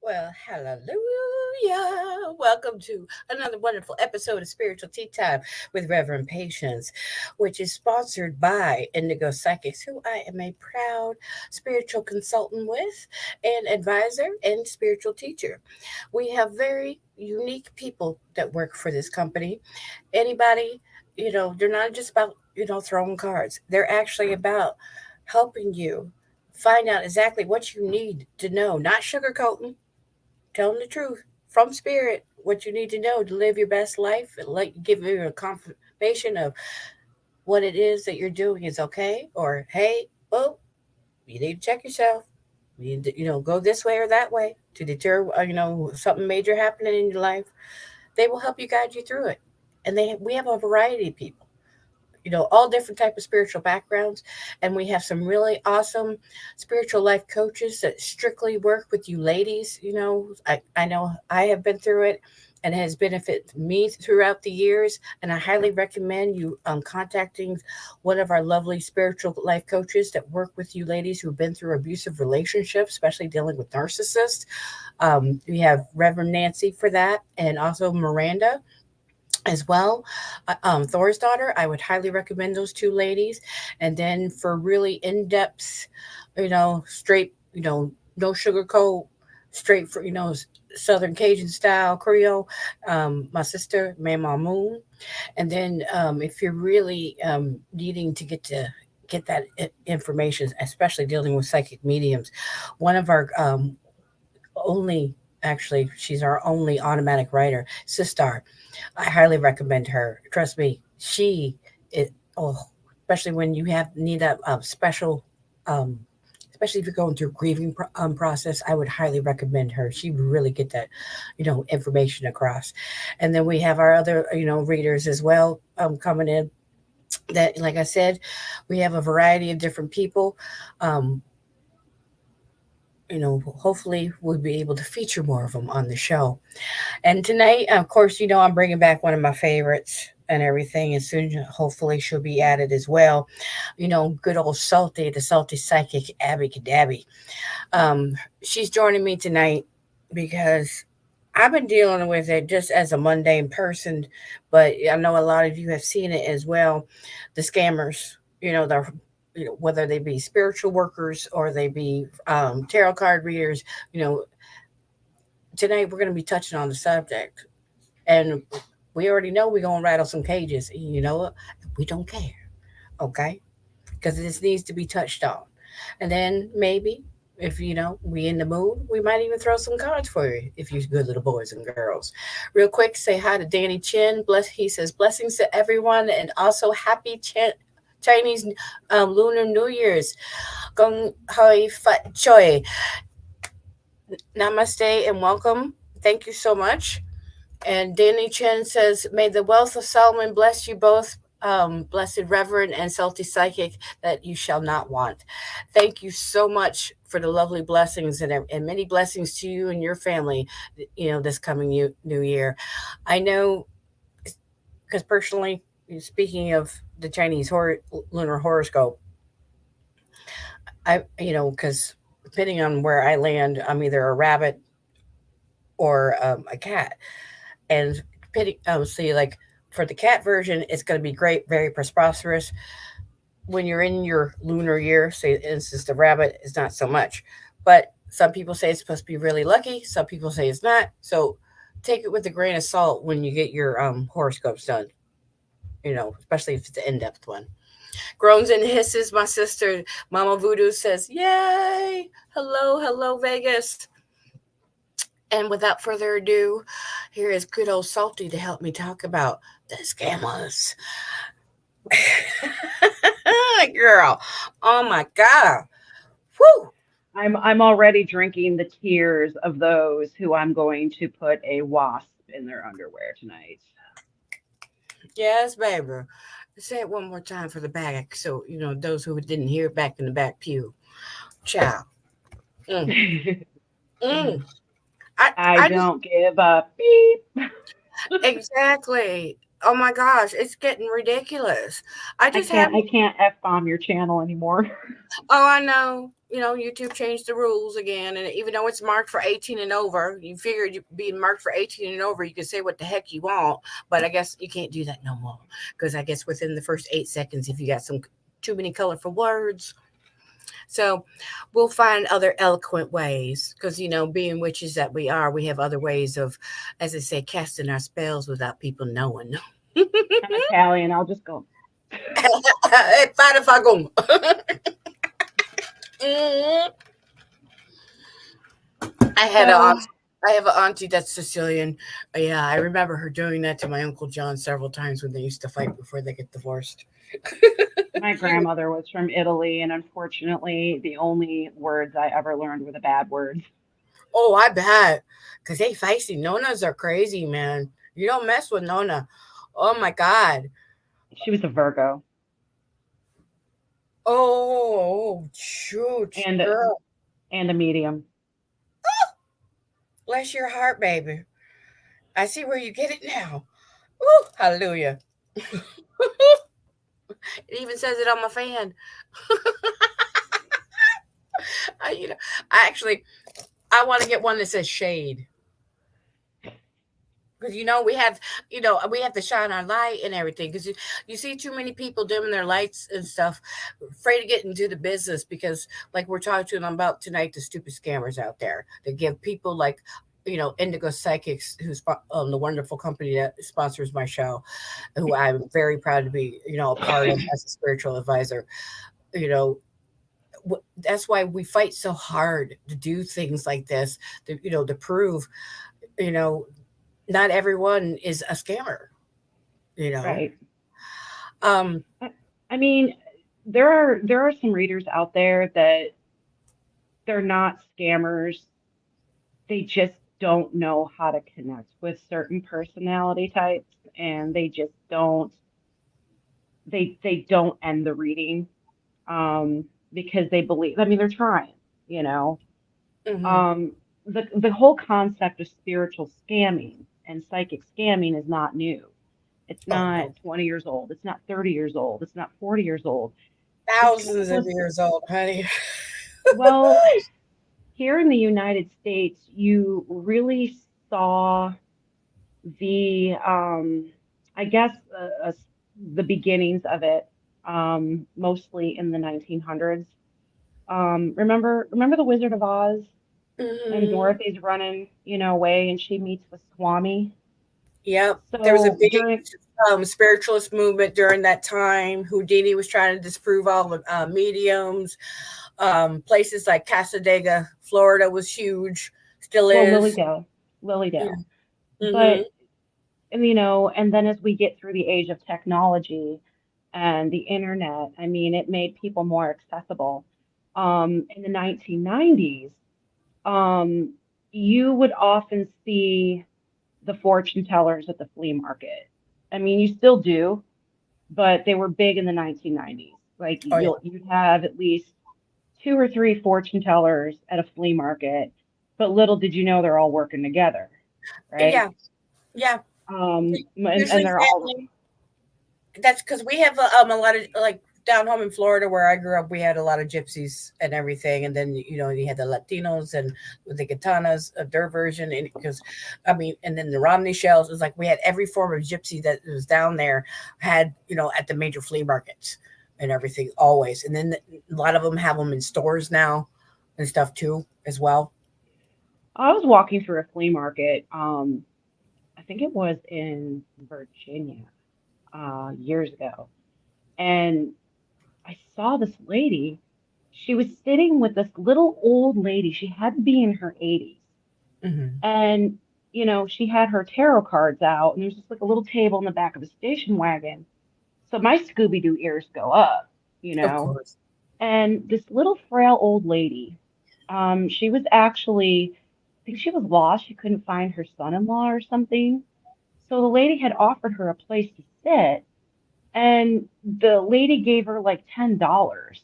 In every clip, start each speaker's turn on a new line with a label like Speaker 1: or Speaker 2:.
Speaker 1: Well, hallelujah. Welcome to another wonderful episode of Spiritual Tea Time with Reverend Patience, which is sponsored by Indigo Psychics, who I am a proud spiritual consultant with, and advisor and spiritual teacher. We have very unique people that work for this company. Anybody, they're not just about, throwing cards, they're actually about helping you find out exactly what you need to know, not sugarcoating, telling the truth from spirit, what you need to know to live your best life, and give you a confirmation of what it is that you're doing is okay, or hey, well, you need to check yourself. You need to, go this way or that way to deter, something major happening in your life. They will help you guide you through it. And we have a variety of people, all different type of spiritual backgrounds, and we have some really awesome spiritual life coaches that strictly work with you ladies. I know I have been through it, and it has benefited me throughout the years, and I highly recommend you contacting one of our lovely spiritual life coaches that work with you ladies who've been through abusive relationships, especially dealing with narcissists. We have Reverend Nancy for that, and also Miranda as well. Thor's daughter, I would highly recommend those two ladies. And then for really in depth, straight, no sugarcoat, straight for, Southern Cajun style Creole, my sister, Mama Moon. And then if you're really needing to get that information, especially dealing with psychic mediums, one of our only actually she's our only automatic writer, Sistar. I highly recommend her. Trust me, she is. Oh, especially when you have need a special, um, especially if you're going through grieving process. I would highly recommend her. She would really get that, information across. And then we have our other, readers as well coming in. That, like I said, we have a variety of different people. Um, hopefully we'll be able to feature more of them on the show. And tonight, of course, I'm bringing back one of my favorites and everything. And soon, hopefully, she'll be added as well. Good old Salty, the Salty Psychic, Abby Cadabby. She's joining me tonight because I've been dealing with it just as a mundane person, but I know a lot of you have seen it as well. The scammers, the whether they be spiritual workers or they be tarot card readers, you know, tonight we're going to be touching on the subject. And we already know we're going to rattle some cages. You know what? We don't care, okay? Because this needs to be touched on. And then maybe if we in the mood, we might even throw some cards for you if you're good little boys and girls. Real quick, say hi to Danny Chin. He says blessings to everyone, and also happy Chinese Lunar New Year's. Gong Hoi Fat Choi. Namaste and welcome. Thank you so much. And Danny Chen says, may the wealth of Solomon bless you both. blessed Reverend and Salty Psychic that you shall not want. Thank you so much for the lovely blessings and many blessings to you and your family, this coming new year. I know, because personally, speaking of the Chinese lunar horoscope, because depending on where I land, I'm either a rabbit or a cat. And see, like for the cat version, it's going to be great, very prosperous. When you're in your lunar year, say, instance, the rabbit is not so much. But some people say it's supposed to be really lucky. Some people say it's not. So take it with a grain of salt when you get your horoscopes done. Especially if it's an in-depth one. Groans and hisses, my sister Mama Voodoo says, "Yay! Hello, hello, Vegas." And without further ado, here is good old Salty to help me talk about the scammers. Girl, oh my God. Whew.
Speaker 2: I'm already drinking the tears of those who I'm going to put a wasp in their underwear tonight.
Speaker 1: Yes, baby. Say it one more time for the back, so those who didn't hear it back in the back pew. Ciao. Mm, mm.
Speaker 2: I
Speaker 1: I just
Speaker 2: don't give a beep.
Speaker 1: exactly. Oh my gosh, it's getting ridiculous. I
Speaker 2: I
Speaker 1: just have.
Speaker 2: can't I can't F bomb your channel anymore.
Speaker 1: Oh, I know. YouTube changed the rules again, and even though it's marked for 18 and over, you figured you being marked for 18 and over, you can say what the heck you want. But I guess you can't do that no more because I guess within the first 8 seconds, if you got some too many colorful words, so we'll find other eloquent ways because being witches that we are, we have other ways of, as I say, casting our spells without people knowing.
Speaker 2: I'm Italian. I'll just go.
Speaker 1: Fare fagum. Mm. I had a
Speaker 2: So
Speaker 1: aunt. I have an auntie that's Sicilian. Yeah, I remember her doing that to my Uncle John several times when they used to fight before they get divorced.
Speaker 2: my
Speaker 1: She was,
Speaker 2: grandmother was from Italy, and unfortunately, the only words I ever learned were the bad words.
Speaker 1: oh, I bet. Because they feisty. Nonas are crazy, man. You don't mess with Nona. Oh, my God.
Speaker 2: She was a Virgo,
Speaker 1: Oh, shoot,
Speaker 2: and
Speaker 1: girl.
Speaker 2: and a medium.
Speaker 1: Bless your heart, baby. I see where you get it now. Ooh, hallelujah. It even says it on my fan. I, you know, I actually, I want to get one that says shade. Because we have to shine our light and everything. Because you see too many people dimming their lights and stuff, afraid to get into the business. Because like we're talking to them about tonight, the stupid scammers out there that give people like Indigo Psychics, who's the wonderful company that sponsors my show, who I'm very proud to be a part of as a spiritual advisor. You know. That's why we fight so hard to do things like this, to prove, you know, not everyone is a scammer, you know.
Speaker 2: Right.
Speaker 1: Um,
Speaker 2: I, I mean, there are some readers out there that they're not scammers. They just don't know how to connect with certain personality types, and they don't end the reading um because they believe, I mean, they're trying, you know.
Speaker 1: mhm.
Speaker 2: Um the whole concept of spiritual scamming and psychic scamming is not new. It's
Speaker 1: Oh
Speaker 2: not
Speaker 1: no,
Speaker 2: 20 years old, it's not 30 years old, it's not 40 years old. This kind of
Speaker 1: thousands of
Speaker 2: was,
Speaker 1: years old, honey.
Speaker 2: well, here in the United States, you really saw the I guess the beginnings of it, mostly in the 1900s. Remember the Wizard of Oz, and
Speaker 1: Hmm.
Speaker 2: Dorothy's running, away, and she meets with Swami.
Speaker 1: Yep, there was a
Speaker 2: So
Speaker 1: big
Speaker 2: during
Speaker 1: spiritualist movement during that time. Houdini was trying to disprove all the mediums. Places like Casadega, Florida, was huge, still
Speaker 2: Well,
Speaker 1: is.
Speaker 2: Lilydale,
Speaker 1: Mm-hmm.
Speaker 2: but and then as we get through the age of technology and the internet, I mean, it made people more accessible. In the 1990s, um, you would often see the fortune tellers at the flea market. I mean, you still do, but they were big in the 1990s. Like
Speaker 1: Oh yeah.
Speaker 2: you'd have at least two or three fortune tellers at a flea market, but little did you know they're all working together, right?
Speaker 1: Yeah. Yeah.
Speaker 2: And
Speaker 1: Usually
Speaker 2: they're all
Speaker 1: family. That's because we have a lot of like down home in Florida where I grew up. We had a lot of gypsies and everything, and then you had the Latinos and the Gitanas, their version, and because I mean, and then the Romney shells. It was like we had every form of gypsy that was down there had at the major flea markets and everything always, and then a lot of them have them in stores now and stuff too as well.
Speaker 2: I was walking through a flea market. I think it was in Virginia, years ago, and I saw this lady. She was sitting with this little old lady. She had to be in her 80s.
Speaker 1: Hmm.
Speaker 2: And, she had her tarot cards out, and there's just like a little table in the back of the station wagon. So my Scooby Doo ears go up, you
Speaker 1: Of
Speaker 2: know.
Speaker 1: course.
Speaker 2: And this little frail old lady, she was actually, I think she was lost. She couldn't find her son-in-law or something. So the lady had offered her a place to sit, and the lady gave her like $10.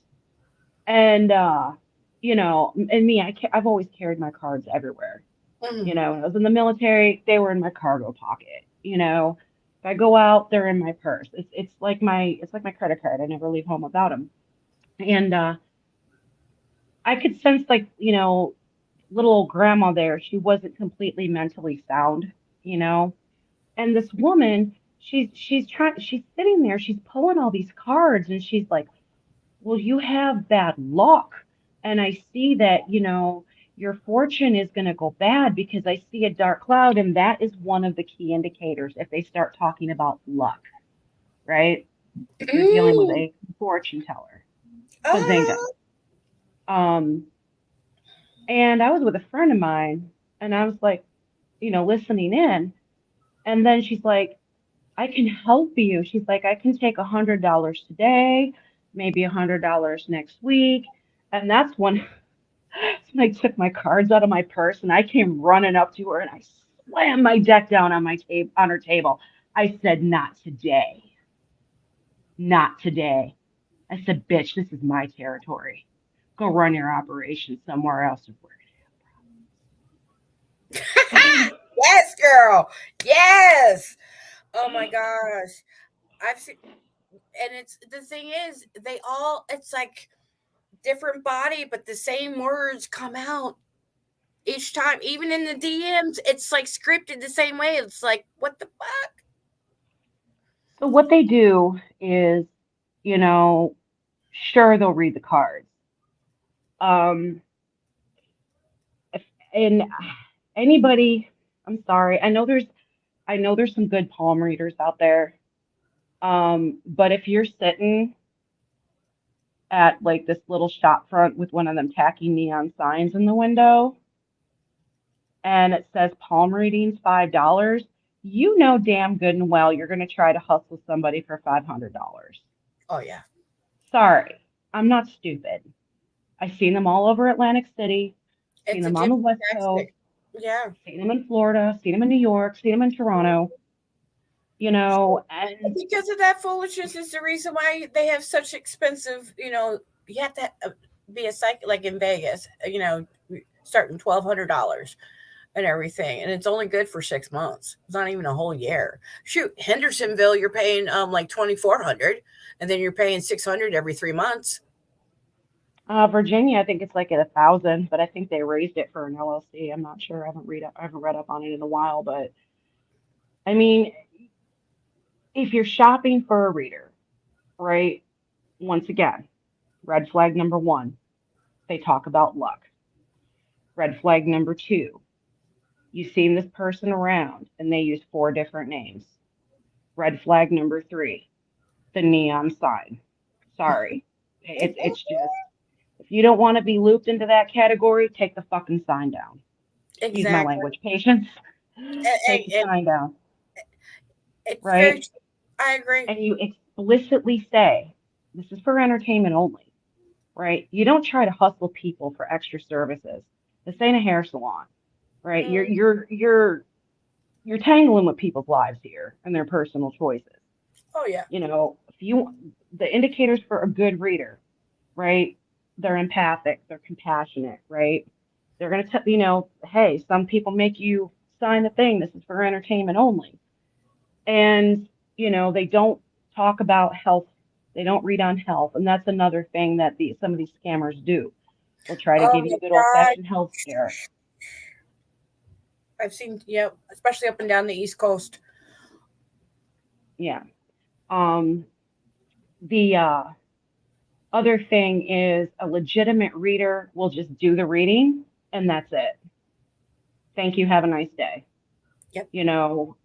Speaker 2: And and me, I've always carried my cards everywhere.
Speaker 1: Hmm.
Speaker 2: When I was in the military, they were in my cargo pocket. If I go out, they're in my purse. It's like my credit card. I never leave home without them. And I could sense, like, little old grandma there. She wasn't completely mentally sound, you know. And this woman, she's sitting there, she's pulling all these cards, and she's like, well, you have bad luck. And I see that, your fortune is going to go bad because I see a dark cloud. And that is one of the key indicators if they start talking about luck, right? If you're dealing with
Speaker 1: Mm.
Speaker 2: a fortune teller. Bazinga.
Speaker 1: Ah.
Speaker 2: Um, and I was with a friend of mine, and I was like, listening in. And then she's like, I can help you. She's like, I can take $100 today, maybe $100 next week. And that's when I took my cards out of my purse and I came running up to her and I slammed my deck down on her table. I said, "Not today. Not today." I said, "Bitch, this is my territory. Go run your operation somewhere else if we're gonna have a
Speaker 1: Yes, girl. Yes. Oh my gosh. I've seen, and it's the thing is, they all, it's like different body, but the same words come out each time. Even in the DMs, it's like scripted the same way. It's like, what the fuck?
Speaker 2: So what they do is, you know, sure they'll read the cards. Um, if, and anybody, I'm sorry, I know there's some good palm readers out there. But if you're sitting at like this little shop front with one of them tacky neon signs in the window and it says palm readings $5, you know damn good and well you're going to try to hustle somebody for $500.
Speaker 1: Oh, yeah.
Speaker 2: Sorry, I'm not stupid. I've seen them all over Atlantic City, seen
Speaker 1: It's a
Speaker 2: them on the
Speaker 1: gypsy
Speaker 2: West Coast,
Speaker 1: tactic. Yeah.
Speaker 2: seen them in Florida, seen them in New York, seen them in Toronto, and
Speaker 1: Because of that foolishness is the reason why they have such expensive, you have to be a psych, like in Vegas, starting $1,200 and everything, and it's only good for 6 months. It's not even a whole year. Shoot, Hendersonville, you're paying like 2,400, and then you're paying 600 every 3 months.
Speaker 2: Virginia, I think it's like at 1,000, but I think they raised it for an LLC. I'm not sure. I haven't read up on it in a while, but I mean, if you're shopping for a reader, right? Once again, red flag number one, they talk about luck. Red flag number two, you've seen this person around and they use four different names. Red flag number three, the neon sign. Sorry. It's just, if you don't want to be looped into that category, take the fucking sign down. Excuse my
Speaker 1: Exactly.
Speaker 2: language, patience. Take the
Speaker 1: And
Speaker 2: sign down,
Speaker 1: it's very,
Speaker 2: right?
Speaker 1: I agree.
Speaker 2: And you explicitly say, this is for entertainment only, right? You don't try to hustle people for extra services. This ain't a hair salon, right? You're
Speaker 1: Mm.
Speaker 2: you're you're you're tangling with people's lives here and their personal choices.
Speaker 1: Oh, yeah.
Speaker 2: If you the indicators for a good reader, right? They're empathic, they're compassionate, right? They're going to tell, hey, some people make you sign a thing. This is for entertainment only. And, they don't talk about health. They don't read on health. And that's another thing that some of these scammers do. They'll try to
Speaker 1: Oh
Speaker 2: give you
Speaker 1: my
Speaker 2: a good old
Speaker 1: God.
Speaker 2: fashioned health scare.
Speaker 1: I've seen, yeah, especially up and down the East Coast.
Speaker 2: Yeah. Um, the other thing is a legitimate reader will just do the reading and that's it. Thank you. Have a nice day.
Speaker 1: Yep.
Speaker 2: You know,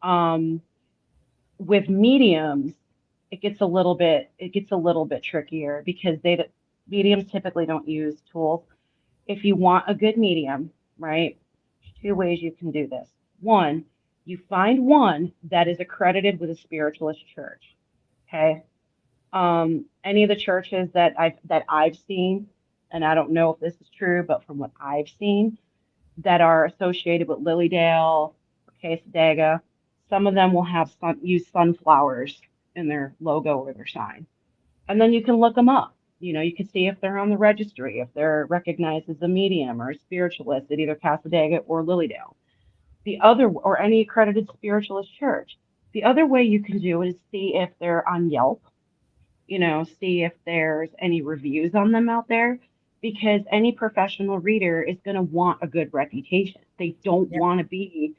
Speaker 2: with mediums, it gets a little bit trickier because mediums typically don't use tools. If you want a good medium, right? There's two ways you can do this. One, you find one that is accredited with a spiritualist church. Okay. Any of the churches that I've seen, and I don't know if this is true, but from what I've seen, that are associated with Lilydale or Quesadaga, some of them will have use sunflowers in their logo or their sign. And then you can look them up. You can see if they're on the registry, if they're recognized as a medium or a spiritualist at either Casadaga or Lilydale. The other, or any accredited spiritualist church. The other way you can do is see if they're on Yelp, see if there's any reviews on them out there, because any professional reader is going to want a good reputation. They don't
Speaker 1: Yep.
Speaker 2: want to be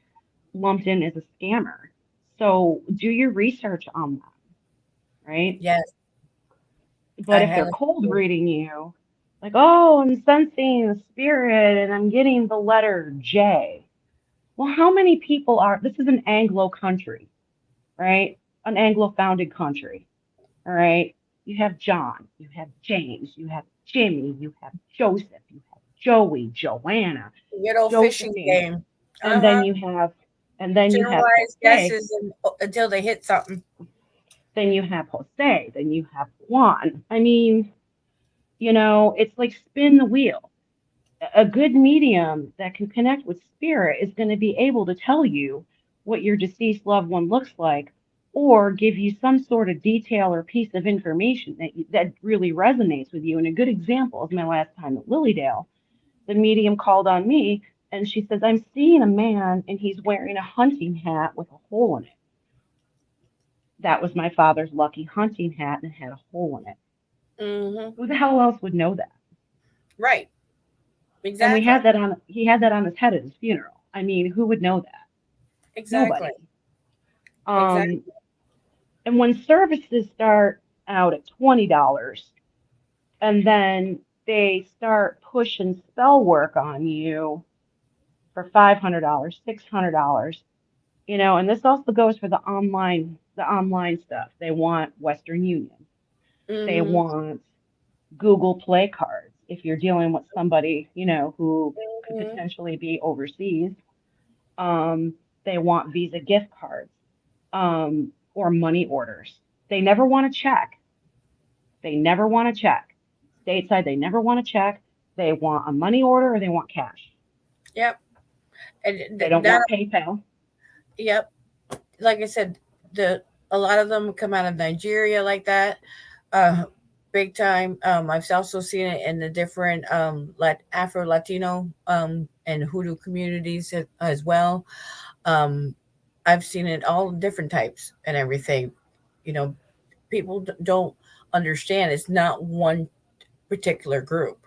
Speaker 2: lumped in as a scammer. So do your research on them, right?
Speaker 1: Yes,
Speaker 2: But
Speaker 1: I
Speaker 2: if they're
Speaker 1: highly
Speaker 2: cold
Speaker 1: agree.
Speaker 2: reading you, like, oh, I'm sensing the spirit and I'm getting the letter J. Well, how many people this is an Anglo country, right? An Anglo founded country. All right. You have John, you have James, you have Jimmy, you have Joseph, you have Joey, Joanna,
Speaker 1: Good old fishing
Speaker 2: Josephine,
Speaker 1: game.
Speaker 2: and
Speaker 1: Uh-huh.
Speaker 2: then you have and then you have
Speaker 1: Generalized
Speaker 2: Jose,
Speaker 1: guesses until they hit something.
Speaker 2: then you have Juan. I mean, it's like spin the wheel. A good medium that can connect with spirit is going to be able to tell you what your deceased loved one looks like or give you some sort of detail or piece of information that really resonates with you. And a good example is my last time at Lilydale. The medium called on me and she says, I'm seeing a man and he's wearing a hunting hat with a hole in it. That was my father's lucky hunting hat and it had a hole in it.
Speaker 1: Hmm.
Speaker 2: Who the hell else would know that?
Speaker 1: Right.
Speaker 2: And
Speaker 1: Exactly.
Speaker 2: he had that on his head at his funeral. I mean, who would know that?
Speaker 1: Exactly.
Speaker 2: Nobody. Um,
Speaker 1: Exactly.
Speaker 2: and when services start out at $20 and then they start pushing spell work on you for $500, $600, and this also goes for the online stuff. They want Western Union. They
Speaker 1: Hmm.
Speaker 2: want Google Play cards if you're dealing with somebody, who could
Speaker 1: Hmm.
Speaker 2: potentially be overseas. Um, they want Visa gift cards, or money orders. They never want to check. They never want to check. Stateside, they never want to check. They want a money order or they want cash.
Speaker 1: Yep.
Speaker 2: They don't
Speaker 1: Not.
Speaker 2: want PayPal.
Speaker 1: Yep. Like I said, the a lot of them come out of Nigeria like that. Uh, big time. I've also seen it in the different Afro Latino and Hoodoo communities as well. Um, I've seen it all different types and everything. You know, people don't understand it's not one particular group.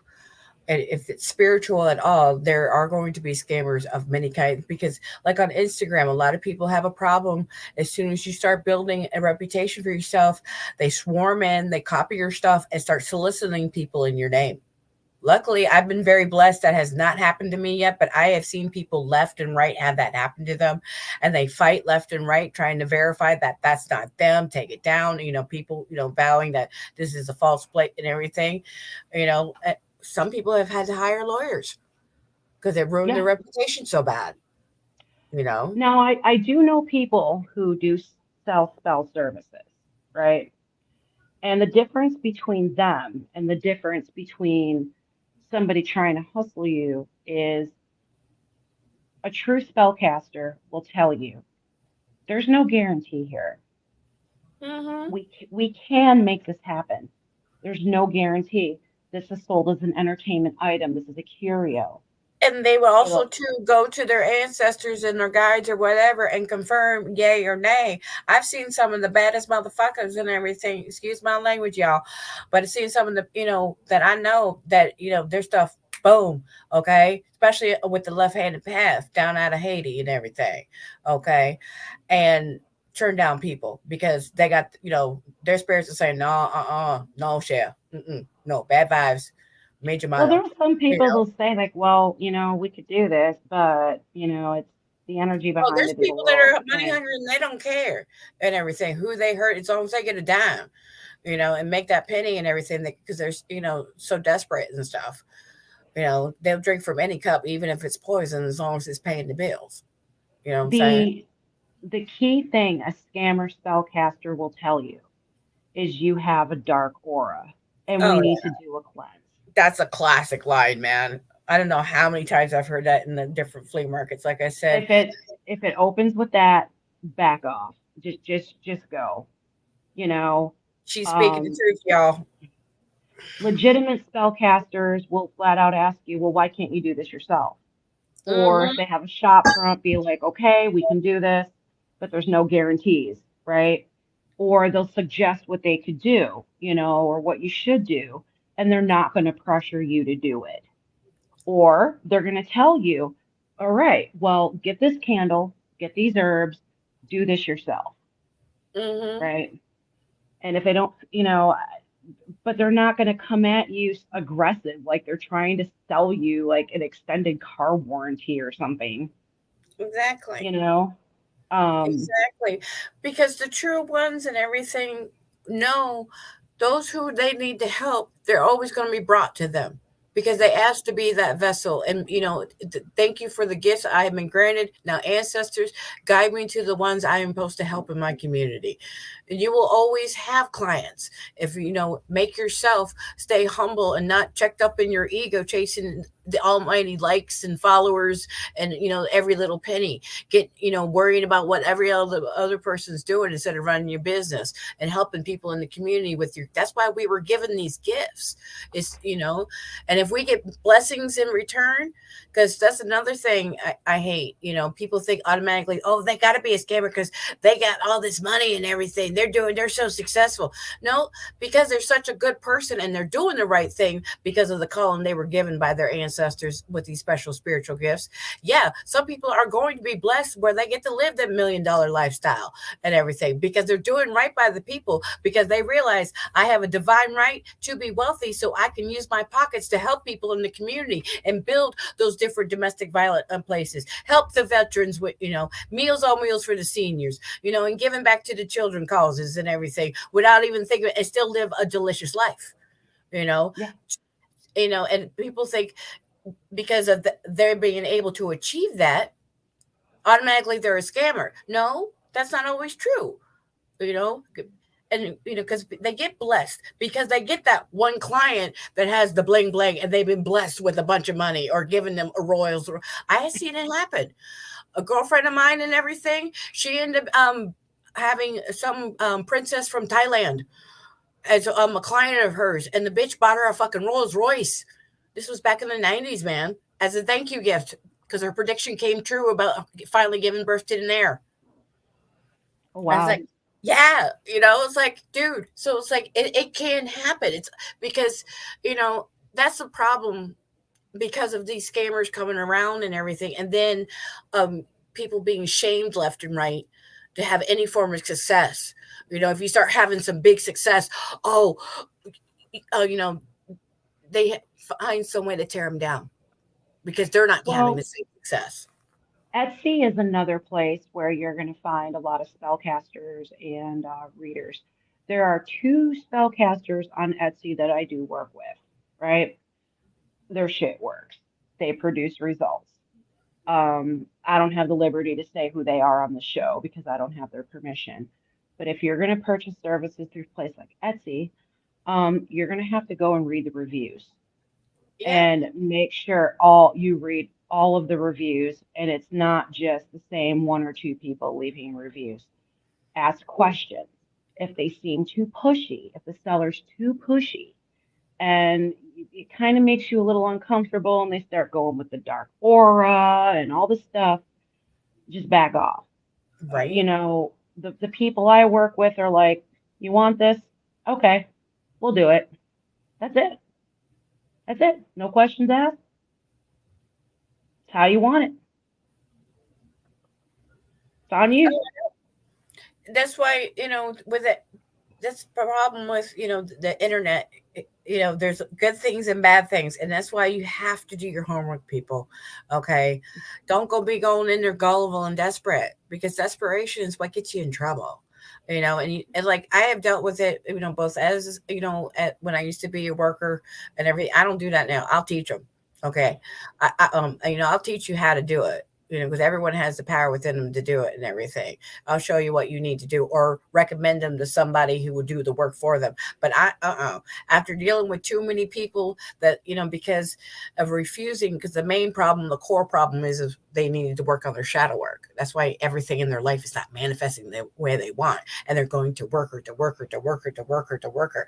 Speaker 1: And if it's spiritual at all, there are going to be scammers of many kinds because, like on Instagram, a lot of people have a problem. As soon as you start building a reputation for yourself, they swarm in, they copy your stuff, and start soliciting people in your name. Luckily, I've been very blessed that has not happened to me yet, but I have seen people left and right have that happen to them. And they fight left and right trying to verify that that's not them, take it down. People, vowing that this is a false plate and everything. Some people have had to hire lawyers because they ruined their
Speaker 2: Yeah.
Speaker 1: reputation so bad, you know?
Speaker 2: Now, I do know people who do sell spell services, right? And the difference between them and the difference between somebody trying to hustle you is a true spellcaster will tell you there's no guarantee here.
Speaker 1: Mm-hmm.
Speaker 2: We can make this happen. There's no guarantee. This is sold as an entertainment item. This is a curio.
Speaker 1: And they will also
Speaker 2: It'll
Speaker 1: too go to their ancestors and their guides or whatever and confirm yay or nay. I've seen some of the baddest motherfuckers and everything. Excuse my language, y'all, but I've seen some of the that I know that their stuff. Boom. Okay, especially with the left-handed path down out of Haiti and everything. Okay, and turn down people because they got their spirits are saying no, no, share, no bad vibes, major
Speaker 2: Well,
Speaker 1: mile.
Speaker 2: there's some
Speaker 1: You
Speaker 2: people
Speaker 1: know,
Speaker 2: that'll say like, well, we could do this, but it's the energy
Speaker 1: Oh,
Speaker 2: behind
Speaker 1: there's
Speaker 2: it is a
Speaker 1: people that
Speaker 2: little
Speaker 1: are money
Speaker 2: eh.
Speaker 1: hungry and they don't care and everything. Who they hurt, as long as they get a dime, and make that penny and everything. Because they're so desperate and stuff. They'll drink from any cup, even if it's poison, as long as it's paying the bills. You know what I'm saying?
Speaker 2: The the key thing a scammer spellcaster will tell you is you have a dark aura, and we
Speaker 1: Oh
Speaker 2: need
Speaker 1: yeah,
Speaker 2: to do a cleanse.
Speaker 1: that's a classic line, man. I don't know how many times I've heard that in the different flea markets. Like I said,
Speaker 2: If it opens with that, back off. Just go. You know,
Speaker 1: she's speaking the
Speaker 2: um,
Speaker 1: truth, y'all.
Speaker 2: legitimate spellcasters will flat out ask you, well, why can't you do this yourself? Or if
Speaker 1: Mm-hmm.
Speaker 2: they have a shop front, be like, okay, we can do this, but there's no guarantees, right? Or they'll suggest what they could do, or what you should do, and they're not going to pressure you to do it. Or they're going to tell you, all right, well, get this candle, get these herbs, do this yourself,
Speaker 1: Mm-hmm.
Speaker 2: right? And if they don't, but they're not going to come at you aggressive, like they're trying to sell you like an extended car warranty or something,
Speaker 1: Exactly.
Speaker 2: you know? Um,
Speaker 1: Exactly. Because the true ones and everything know those who they need to help, they're always going to be brought to them because they asked to be that vessel. And, thank you for the gifts I have been granted. Now, ancestors, guide me to the ones I am supposed to help in my community. And you will always have clients if make yourself stay humble and not checked up in your ego, chasing the almighty likes and followers and every little penny. Get worrying about what every other person's doing instead of running your business and helping people in the community with your. That's why we were given these gifts. Is and if we get blessings in return, because that's another thing I hate. People think automatically, oh, they got to be a scammer because they got all this money and everything. They're so successful. No, because they're such a good person and they're doing the right thing because of the calling they were given by their ancestors with these special spiritual gifts. Yeah, some people are going to be blessed where they get to live that $1 million lifestyle and everything because they're doing right by the people because they realize I have a divine right to be wealthy so I can use my pockets to help people in the community and build those different domestic violence places, help the veterans with meals on wheels for the seniors, and giving back to the children causes and everything without even thinking and still live a delicious life you know
Speaker 2: yeah.
Speaker 1: and people think because of their being able to achieve that automatically they're a scammer. No, that's not always true. You know, and because they get blessed because they get that one client that has the bling bling and they've been blessed with a bunch of money or giving them a royals. I have seen it happen. A girlfriend of mine and everything. She ended up having some princess from Thailand as a client of hers, and the bitch bought her a fucking Rolls Royce. This was back in the '90s, man, as a thank you gift because her prediction came true about finally giving birth to an heir.
Speaker 2: Oh,
Speaker 1: I was
Speaker 2: wow.
Speaker 1: like, yeah, it's like, dude. So it's like it can happen. It's because that's the problem because of these scammers coming around and everything, and then people being shamed left and right to have any form of success. If you start having some big success, oh, you know, they find some way to tear them down because they're not having the
Speaker 2: Well,
Speaker 1: same success.
Speaker 2: Etsy is another place where you're going to find a lot of spellcasters and readers. There are two spellcasters on Etsy that I do work with, right? Their shit works. They produce results. I don't have the liberty to say who they are on the show because I don't have their permission. But if you're going to purchase services through a place like Etsy, you're going to have to go and read the reviews
Speaker 1: Yeah.
Speaker 2: and make sure all you read all of the reviews and it's not just the same one or two people leaving reviews. Ask questions. if they seem too pushy, if the seller's too pushy, and it kind of makes you a little uncomfortable and they start going with the dark aura and all this stuff, just back off. You
Speaker 1: Right.
Speaker 2: know, the people I work with are like, you want this? Okay, we'll do it. That's it. That's it. No questions asked. It's how you want it. It's on you.
Speaker 1: That's why, with it, that's the problem with, the internet. There's good things and bad things, and that's why you have to do your homework, people. Okay, don't go be going in there gullible and desperate, because desperation is what gets you in trouble. And like I have dealt with it, both as when I used to be a worker and everything. I don't do that now. I'll teach them. Okay, I'll teach you how to do it. Because everyone has the power within them to do it and everything. I'll show you what you need to do, or recommend them to somebody who will do the work for them. But after dealing with too many people that, because of refusing, because the main problem, the core problem is they needed to work on their shadow work. That's why everything in their life is not manifesting the way they want. And they're going to worker to worker to worker to worker to worker,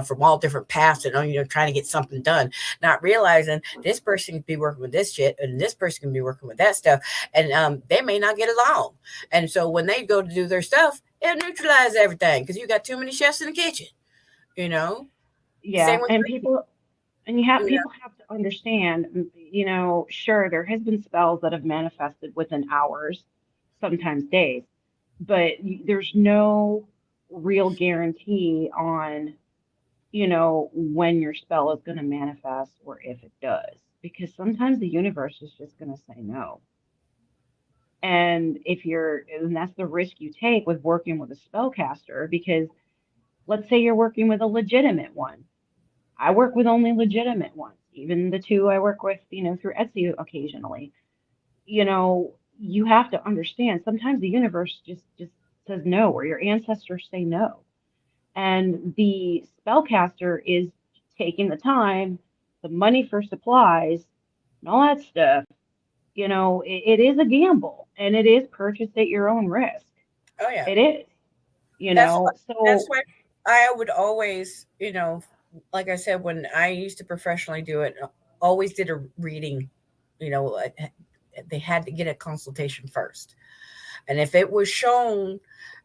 Speaker 1: from all different paths, and, trying to get something done, not realizing this person can be working with this shit and this person can be working with that stuff. And they may not get along, and so when they go to do their stuff, it'll neutralize everything because you got too many chefs in the kitchen, you know? Same
Speaker 2: Yeah,
Speaker 1: with,
Speaker 2: and people and you have
Speaker 1: you
Speaker 2: people have to understand, sure, there has been spells that have manifested within hours, sometimes days, but there's no real guarantee on, when your spell is going to manifest or if it does, because sometimes the universe is just going to say no. And that's the risk you take with working with a spellcaster, because let's say you're working with a legitimate one. I work with only legitimate ones, even the two I work with, through Etsy occasionally. You have to understand sometimes the universe just says no, or your ancestors say no. And the spellcaster is taking the time, the money for supplies, and all that stuff. It is a gamble, and it is purchased at your own risk.
Speaker 1: oh yeah,
Speaker 2: It is,
Speaker 1: that's that's
Speaker 2: so
Speaker 1: why I would always, like I said, when I used to professionally do it, always did a reading. You know, uh, they had to get a consultation first. And if it was shown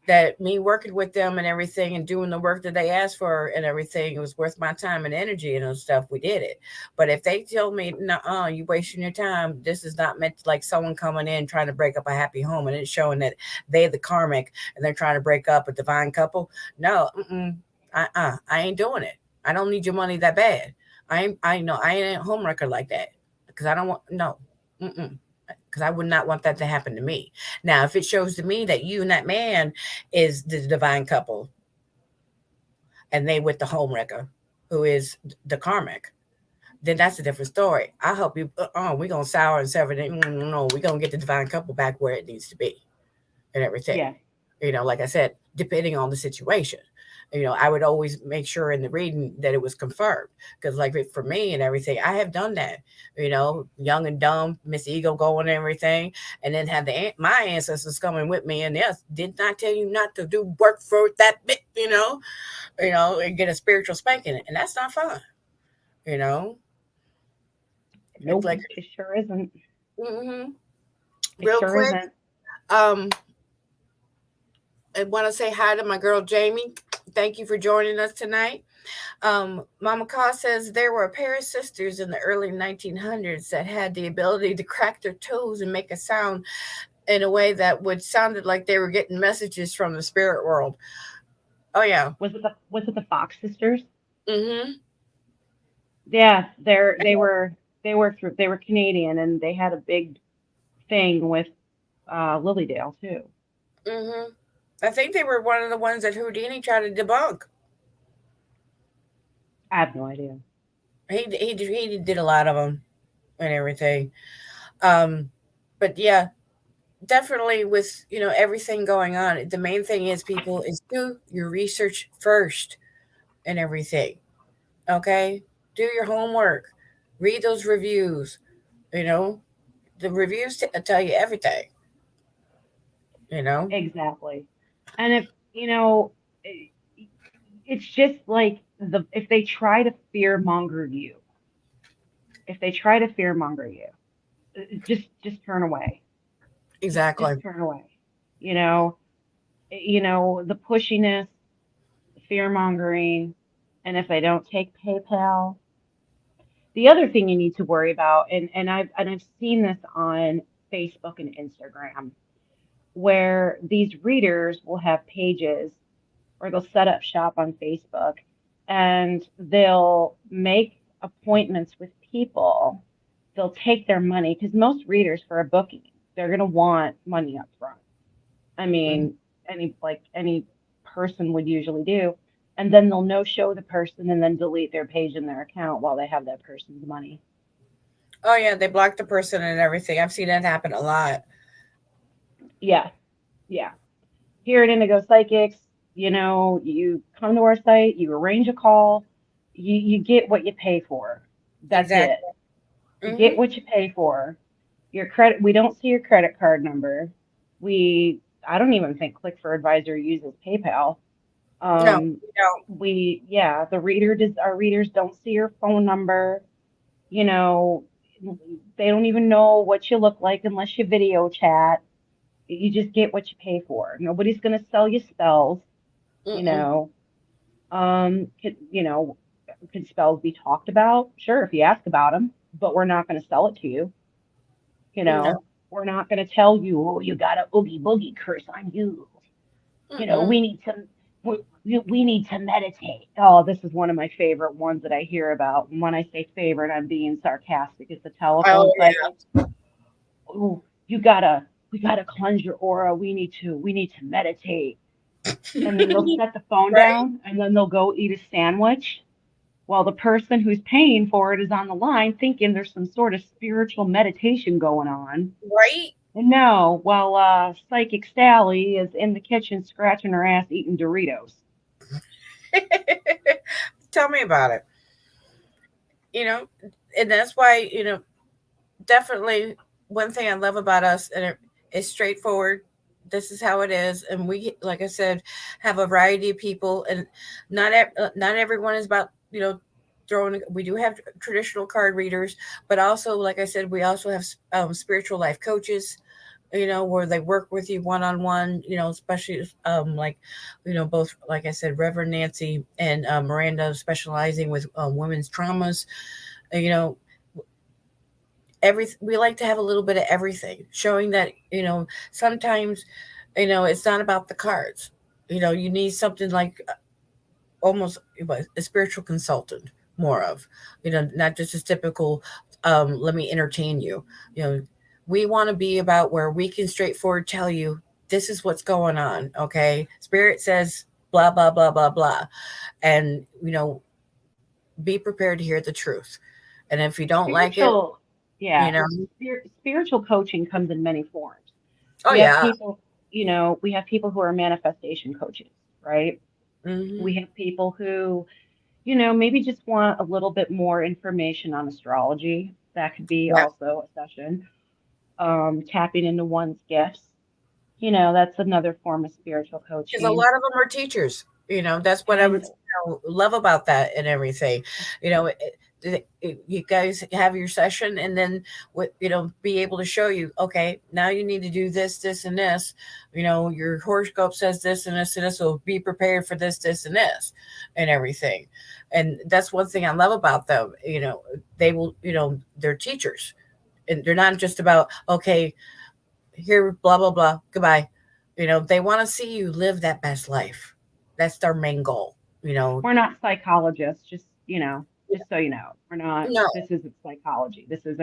Speaker 1: that me working with them and everything and doing the work that they asked for and everything, it was worth my time and energy and stuff, we did it. But if they tell me, no, you wasting your time, this is not meant to, like someone coming in trying to break up a happy home and it's showing that they the karmic and they're trying to break up a divine couple. No, I ain't doing it. I don't need your money that bad. I know I ain't a home wrecker like that because I don't want, no, because I would not want that to happen to me. Now, if it shows to me that you and that man is the divine couple and they with the home wrecker who is the karmic, then that's a different story. I help you. We're going to sour and sever. No, we're going to get the divine couple back where it needs to be and everything.
Speaker 2: yeah,
Speaker 1: Like I said, depending on the situation. I would always make sure in the reading that it was confirmed. Because, like for me and everything, I have done that. Young and dumb, Miss Ego going and everything, and then had my ancestors coming with me, and yes, did not tell you not to do work for that bit, and get a spiritual spanking, and that's not fun. You know, it's
Speaker 2: nope,
Speaker 1: like,
Speaker 2: it sure isn't.
Speaker 1: hmm
Speaker 2: It
Speaker 1: real
Speaker 2: sure
Speaker 1: quick.
Speaker 2: isn't.
Speaker 1: Um, I want to say hi to my girl Jamie. Thank you for joining us tonight. Mama Ka says there were a pair of sisters in the early 1900s that had the ability to crack their toes and make a sound in a way that would sounded like they were getting messages from the spirit world. Oh yeah.
Speaker 2: Was it the Fox sisters?
Speaker 1: Mhm.
Speaker 2: Yeah, they were Canadian, and they had a big thing with Lilydale too.
Speaker 1: Mhm. I think they were one of the ones that Houdini tried to debunk.
Speaker 2: I have no idea.
Speaker 1: He did a lot of them and everything. Um, but yeah, definitely with everything going on. The main thing is, people, is do your research first and everything. Okay, do your homework, read those reviews. You know, the reviews tell you everything. You know.
Speaker 2: Exactly. And if you know, it- it's just like if they try to fear monger you, if they try to fear monger you, just turn away. Just
Speaker 1: Exactly.
Speaker 2: turn away. You know, the pushiness, the fear mongering, and if they don't take PayPal, the other thing you need to worry about, and I've seen this on Facebook and Instagram, where these readers will have pages or they'll set up shop on Facebook and they'll make appointments with people. They'll take their money because most readers for a booking, they're going to want money up front. I
Speaker 1: Mhm.
Speaker 2: mean, any person would usually do. And then they'll no show the person and then delete their page in their account while they have that person's money.
Speaker 1: Oh yeah, they block the person and everything. I've seen that happen a lot.
Speaker 2: Yeah, yeah. Here at Indigo Psychics, you come to our site, you arrange a call, you get what you pay for. That's it.
Speaker 1: Exactly.
Speaker 2: You get
Speaker 1: Hmm.
Speaker 2: what you pay for. Your credit, we don't see your credit card number. I don't even think Click for Advisor uses PayPal.
Speaker 1: No,
Speaker 2: Um,
Speaker 1: you don't.
Speaker 2: yeah, our readers don't see your phone number. You know, they don't even know what you look like unless you video chat. You just get what you pay for. Nobody's going to sell you spells, you
Speaker 1: Mm-mm.
Speaker 2: know. Could spells be talked about? Sure, if you ask about them, but we're not going to sell it to you. You
Speaker 1: No.
Speaker 2: know, we're not going to tell you, oh, you got a oogie boogie curse on you.
Speaker 1: Mm-mm.
Speaker 2: We need to we need to meditate. Oh, this is one of my favorite ones that I hear about. And when I say favorite, I'm being sarcastic. It's the
Speaker 1: Oh
Speaker 2: telephone
Speaker 1: yeah.
Speaker 2: psychic. Oh, we gotta cleanse your aura. We need to meditate. And then they'll set the phone
Speaker 1: Right.
Speaker 2: down and then they'll go eat a sandwich while the person who's paying for it is on the line thinking there's some sort of spiritual meditation going on.
Speaker 1: Right.
Speaker 2: And no, while Psychic Sally is in the kitchen scratching her ass eating Doritos.
Speaker 1: Tell me about it. You know, and that's why definitely one thing I love about us, and it's straightforward. This is how it is, and we, like I said, have a variety of people, and not everyone is about throwing. We do have traditional card readers, but also, like I said, we also have spiritual life coaches. Where they work with you one on one. Especially like both, like I said, Reverend Nancy and Miranda, specializing with women's traumas. You know, we like to have a little bit of everything, showing that sometimes it's not about the cards. You need something like almost a spiritual consultant, more of not just a typical let me entertain you. you know we want to be about where we can straightforward tell you this is what's going on. Okay, spirit says blah blah blah blah blah, and be prepared to hear the truth. And if you don't like it,
Speaker 2: Spiritual,
Speaker 1: you
Speaker 2: yeah,
Speaker 1: know
Speaker 2: spiritual coaching comes in many forms.
Speaker 1: oh
Speaker 2: We have
Speaker 1: yeah.
Speaker 2: people, we have people who are manifestation coaches, right?
Speaker 1: Hmm.
Speaker 2: We have people who, maybe just want a little bit more information on astrology. That could be
Speaker 1: Yeah,
Speaker 2: also a session. Tapping into one's gifts. That's another form of spiritual
Speaker 1: because a
Speaker 2: coaching.
Speaker 1: lot of them are teachers. That's what I would
Speaker 2: And
Speaker 1: love about that and everything. You guys have your session, and then be able to show you, okay, now you need to do this, this, and this. Your horoscope says this and this and this, so be prepared for this, this, and this, and everything. And that's one thing I love about them. They will, they're teachers, and they're not just about, okay, here, blah blah blah, goodbye. They want to see you live that best life. That's their main goal. you know
Speaker 2: we're not psychologists, just so you know. We're not,
Speaker 1: no.
Speaker 2: this isn't psychology. This is,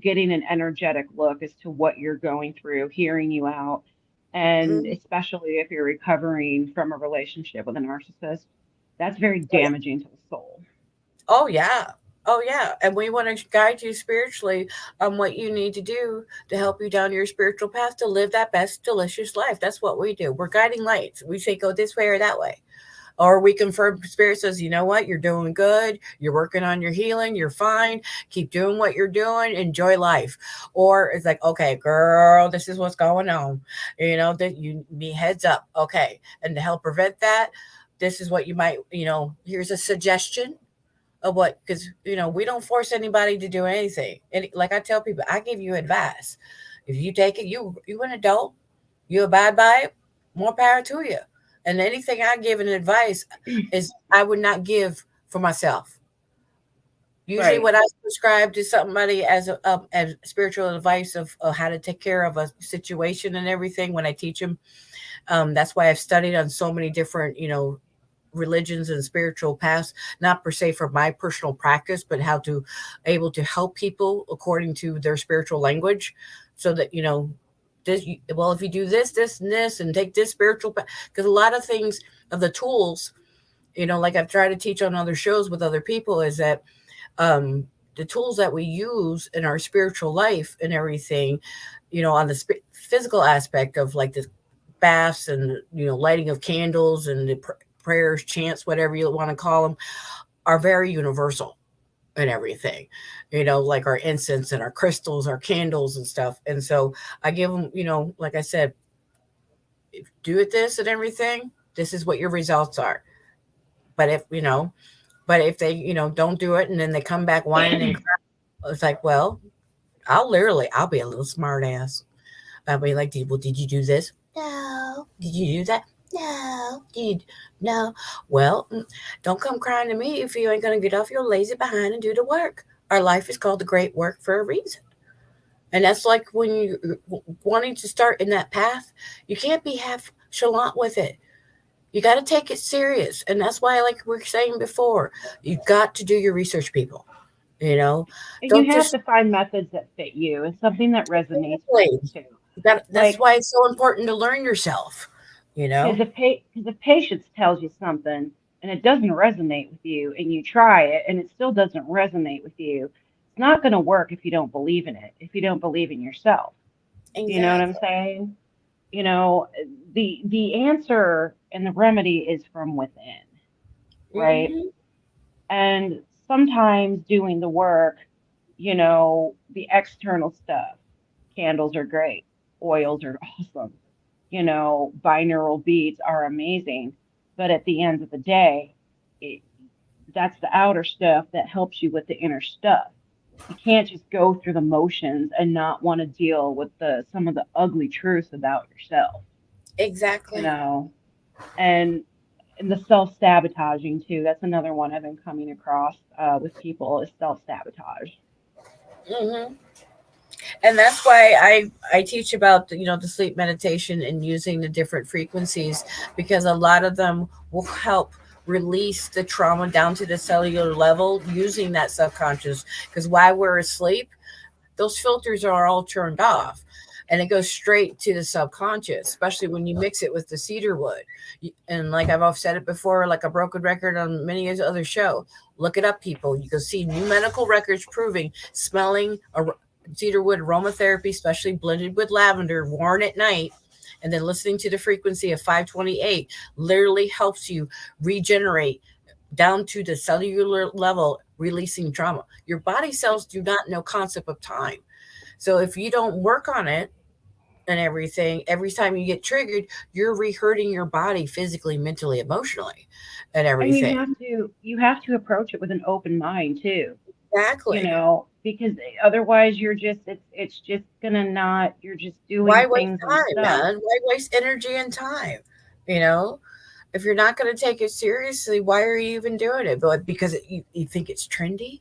Speaker 2: getting an energetic look as to what you're going through, hearing you out. And
Speaker 1: Mhm.
Speaker 2: especially if you're recovering from a relationship with a narcissist, that's very damaging to the soul.
Speaker 1: Oh yeah. Oh yeah. And we want to guide you spiritually on what you need to do to help you down your spiritual path to live that best delicious life. That's what we do. We're guiding lights. We say go this way or that way. Or we confirm spirit says, you know what, you're doing good, you're working on your healing, you're fine, keep doing what you're doing, enjoy life. Or it's like, okay, girl, this is what's going on. That you be heads up. Okay. And to help prevent that, this is what you might, here's a suggestion of what, because we don't force anybody to do anything. And like I tell people, I give you advice. If you take it, you an adult, you abide by it, more power to you. And anything I give in advice is I would not give for myself. Usually,
Speaker 2: Right.
Speaker 1: what I prescribe to somebody as spiritual advice of how to take care of a situation and everything when I teach them. That's why I've studied on so many different, religions and spiritual paths, not per se for my personal practice, but how to able to help people according to their spiritual language, so that this. Well, if you do this, this, and this, and take this spiritual, because a lot of things of the tools, like I've tried to teach on other shows with other people, is that um, the tools that we use in our spiritual life and everything, on the physical aspect of like the baths and lighting of candles and the prayers, chants, whatever you want to call them, are very universal and everything. Like our incense and our crystals, our candles and stuff. And so I give them, like I said, do it this and everything. This is what your results are. But if they don't do it and then they come back whining and crying, it's like, well, I'll be a little smart ass. I'll be like, did you do this? No. Did you do that? No. No. Well, don't come crying to me if you ain't gonna get off your lazy behind and do the work. Our life is called the great work for a reason. And that's like when you wanting to start in that path, you can't be half chalant with it. You got to take it serious. And that's why, like we were saying before, you got to do your research, people. You know,
Speaker 2: And you
Speaker 1: don't
Speaker 2: have
Speaker 1: just
Speaker 2: to find methods that fit you and something that resonates with
Speaker 1: exactly.
Speaker 2: you too.
Speaker 1: That's
Speaker 2: Like,
Speaker 1: why it's so important to learn yourself. You
Speaker 2: because
Speaker 1: know,
Speaker 2: if patience tells you something and it doesn't resonate with you, and you try it and it still doesn't resonate with you, it's not going to work if you don't believe in it. If you don't believe in yourself, you know what I'm
Speaker 1: exactly.
Speaker 2: saying? You know, the answer and the remedy is from within, right?
Speaker 1: Hmm.
Speaker 2: And sometimes doing the work, the external stuff, candles are great, oils are awesome, binaural beats are amazing. But at the end of the day, it, that's the outer stuff that helps you with the inner stuff. You can't just go through the motions and not want to deal with the some of the ugly truths about yourself, you
Speaker 1: Exactly.
Speaker 2: know. And the self-sabotaging too. That's another one I've been coming across with people is self-sabotage.
Speaker 1: Hmm. And that's why I teach about the sleep meditation and using the different frequencies, because a lot of them will help release the trauma down to the cellular level using that subconscious, because while we're asleep, those filters are all turned off, and it goes straight to the subconscious, especially when you mix it with the cedar wood. And like I've said it before, like a broken record on many other show, look it up, people. You can see new medical records proving smelling a cedar wood aromatherapy, especially blended with lavender, worn at night, and then listening to the frequency of 528 literally helps you regenerate down to the cellular level, releasing trauma. Your body cells do not know concept of time. So if you don't work on it and everything, every time you get triggered, you're rehurting your body physically, mentally, emotionally, and
Speaker 2: And
Speaker 1: everything.
Speaker 2: you have to approach it with an open mind too,
Speaker 1: Exactly.
Speaker 2: because otherwise it's just gonna not you're just doing
Speaker 1: Why waste
Speaker 2: things and
Speaker 1: time,
Speaker 2: stuff.
Speaker 1: man? Why waste energy and time? You know, if you're not going to take it seriously, why are you even doing it? But because you think it's trendy?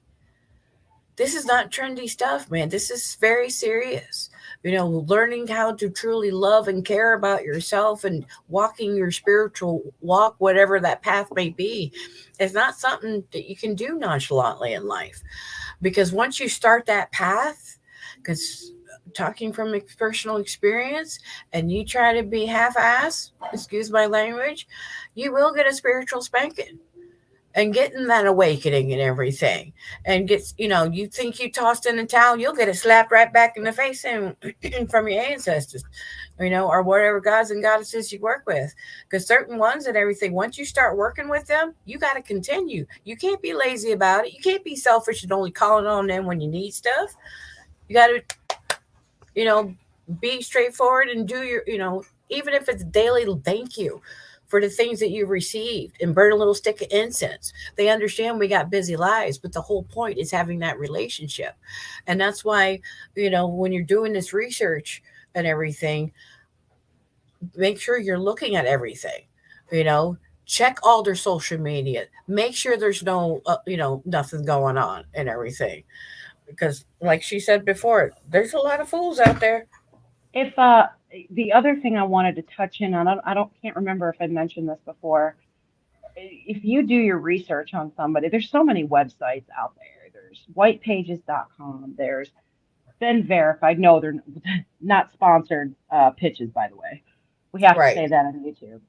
Speaker 1: This is not trendy stuff, man. This is very serious. Learning how to truly love and care about yourself and walking your spiritual walk, whatever that path may be, is not something that you can do nonchalantly in life. Because once you start that path, because talking from personal experience, and you try to be half ass, excuse my language, you will get a spiritual spanking. and getting that awakening and everything, and gets, you think you tossed in the towel, you'll get it slapped right back in the face and from your ancestors, or whatever gods and goddesses you work with, because certain ones and everything, once you start working with them, you got to continue. You can't be lazy about it. You can't be selfish and only calling on them when you need stuff. You got to, you know, be straightforward and do your, even if it's daily thank you for the things that you received, and burn a little stick of incense. They understand we got busy lives, but the whole point is having that relationship. And that's why, when you're doing this research and everything, make sure you're looking at everything, you know, check all their social media, make sure there's no, nothing going on and everything. Because, like she said before, there's a lot of fools out there.
Speaker 2: If the other thing I wanted to touch in on, I don't can't remember if I mentioned this before. If you do your research on somebody, there's so many websites out there. There's whitepages.com. There's been verified. No, they're not sponsored pitches, by the way. We have to
Speaker 1: Right.
Speaker 2: say that on YouTube.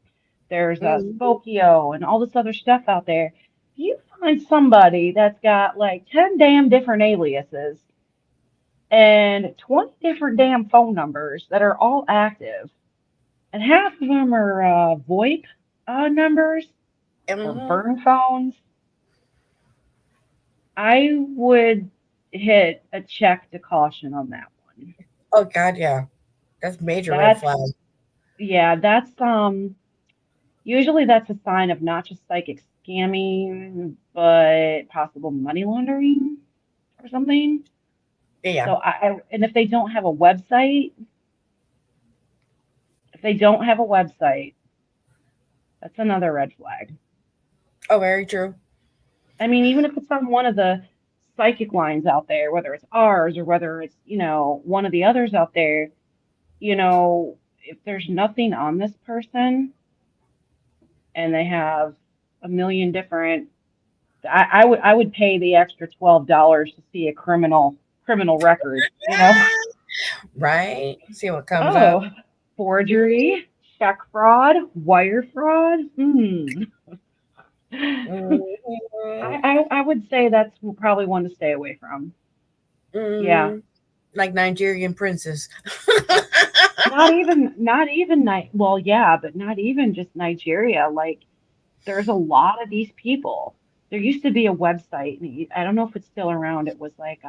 Speaker 2: There's
Speaker 1: Mhm.
Speaker 2: Spokio and all this other stuff out there. If you find somebody that's got like 10 damn different aliases and 20 different damn phone numbers that are all active, and half of them are VoIP numbers or
Speaker 1: Mhm.
Speaker 2: burn phones, I would hit a check to caution on that one.
Speaker 1: Oh God, yeah. That's major red
Speaker 2: That's,
Speaker 1: flag.
Speaker 2: yeah, that's usually that's a sign of not just psychic scamming, but possible money laundering or something.
Speaker 1: Yeah.
Speaker 2: So and if they don't have a website, if they don't have a website, that's another red flag.
Speaker 1: Oh, very true.
Speaker 2: I mean, even if it's on one of the psychic lines out there, whether it's ours or whether it's, one of the others out there, if there's nothing on this person and they have a million different, I would pay the extra $12 to see a criminal record,
Speaker 1: Right? See what comes up.
Speaker 2: Oh, forgery, check fraud, wire fraud. Hmm.
Speaker 1: Mhm.
Speaker 2: I would say that's probably one to stay away from. Yeah.
Speaker 1: Mhm. Like Nigerian princes.
Speaker 2: Not even well, yeah, but not even just Nigeria. Like there's a lot of these people. There used to be a website, and I don't know if it's still around. It was like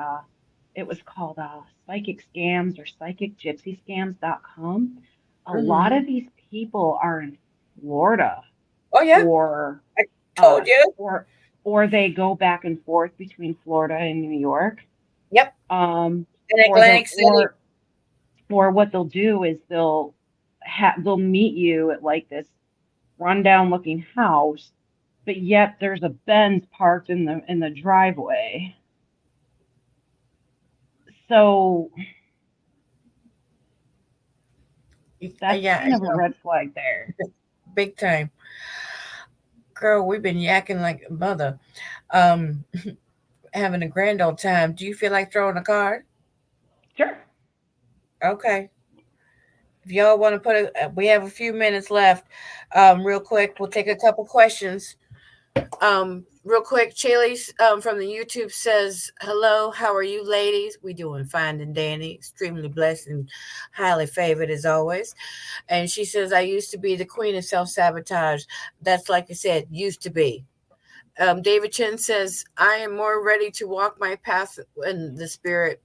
Speaker 2: it was called psychic scams or psychicgypsyscams.com. A lot
Speaker 1: Mhm.
Speaker 2: of these people are in Florida
Speaker 1: Oh yeah,
Speaker 2: or
Speaker 1: I
Speaker 2: uh
Speaker 1: told you.
Speaker 2: or or they go back and forth between Florida and New York.
Speaker 1: Yep.
Speaker 2: Um
Speaker 1: In
Speaker 2: or the
Speaker 1: Atlantic City.
Speaker 2: or what they'll do is they'll meet you at like this rundown looking house, but yet there's a Benz parked in the driveway. So that's
Speaker 1: Yeah,
Speaker 2: kind of a red flag there.
Speaker 1: big time. Girl, we've been yakking like a mother. Um, Having a grand old time. Do you feel like throwing a card?
Speaker 2: Sure.
Speaker 1: Okay. If y'all want to we have a few minutes left. Real quick, we'll take a couple questions. Real quick, Chili's from the YouTube says, "Hello, how are you, ladies? We doing fine and dandy, extremely blessed and highly favored as always." And she says, "I used to be the queen of self sabotage. That's like I said, used to be." David Chen says, "I am more ready to walk my path in the spirit.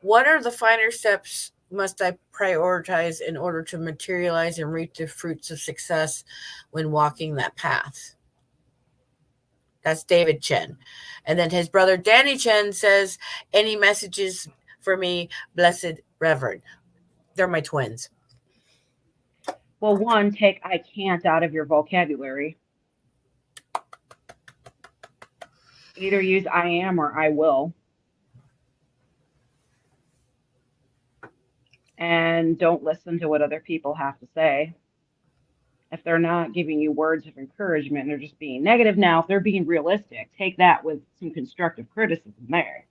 Speaker 1: What are the finer steps must I prioritize in order to materialize and reap the fruits of success when walking that path?" That's David Chen. And then his brother Danny Chen says, "Any messages for me, blessed Reverend?" They're my twins.
Speaker 2: Well, one, take I can't out of your vocabulary. Either use I am or I will. And don't listen to what other people have to say. If they're not giving you words of encouragement, they're just being negative. Now, if they're being realistic, take that with some constructive criticism there,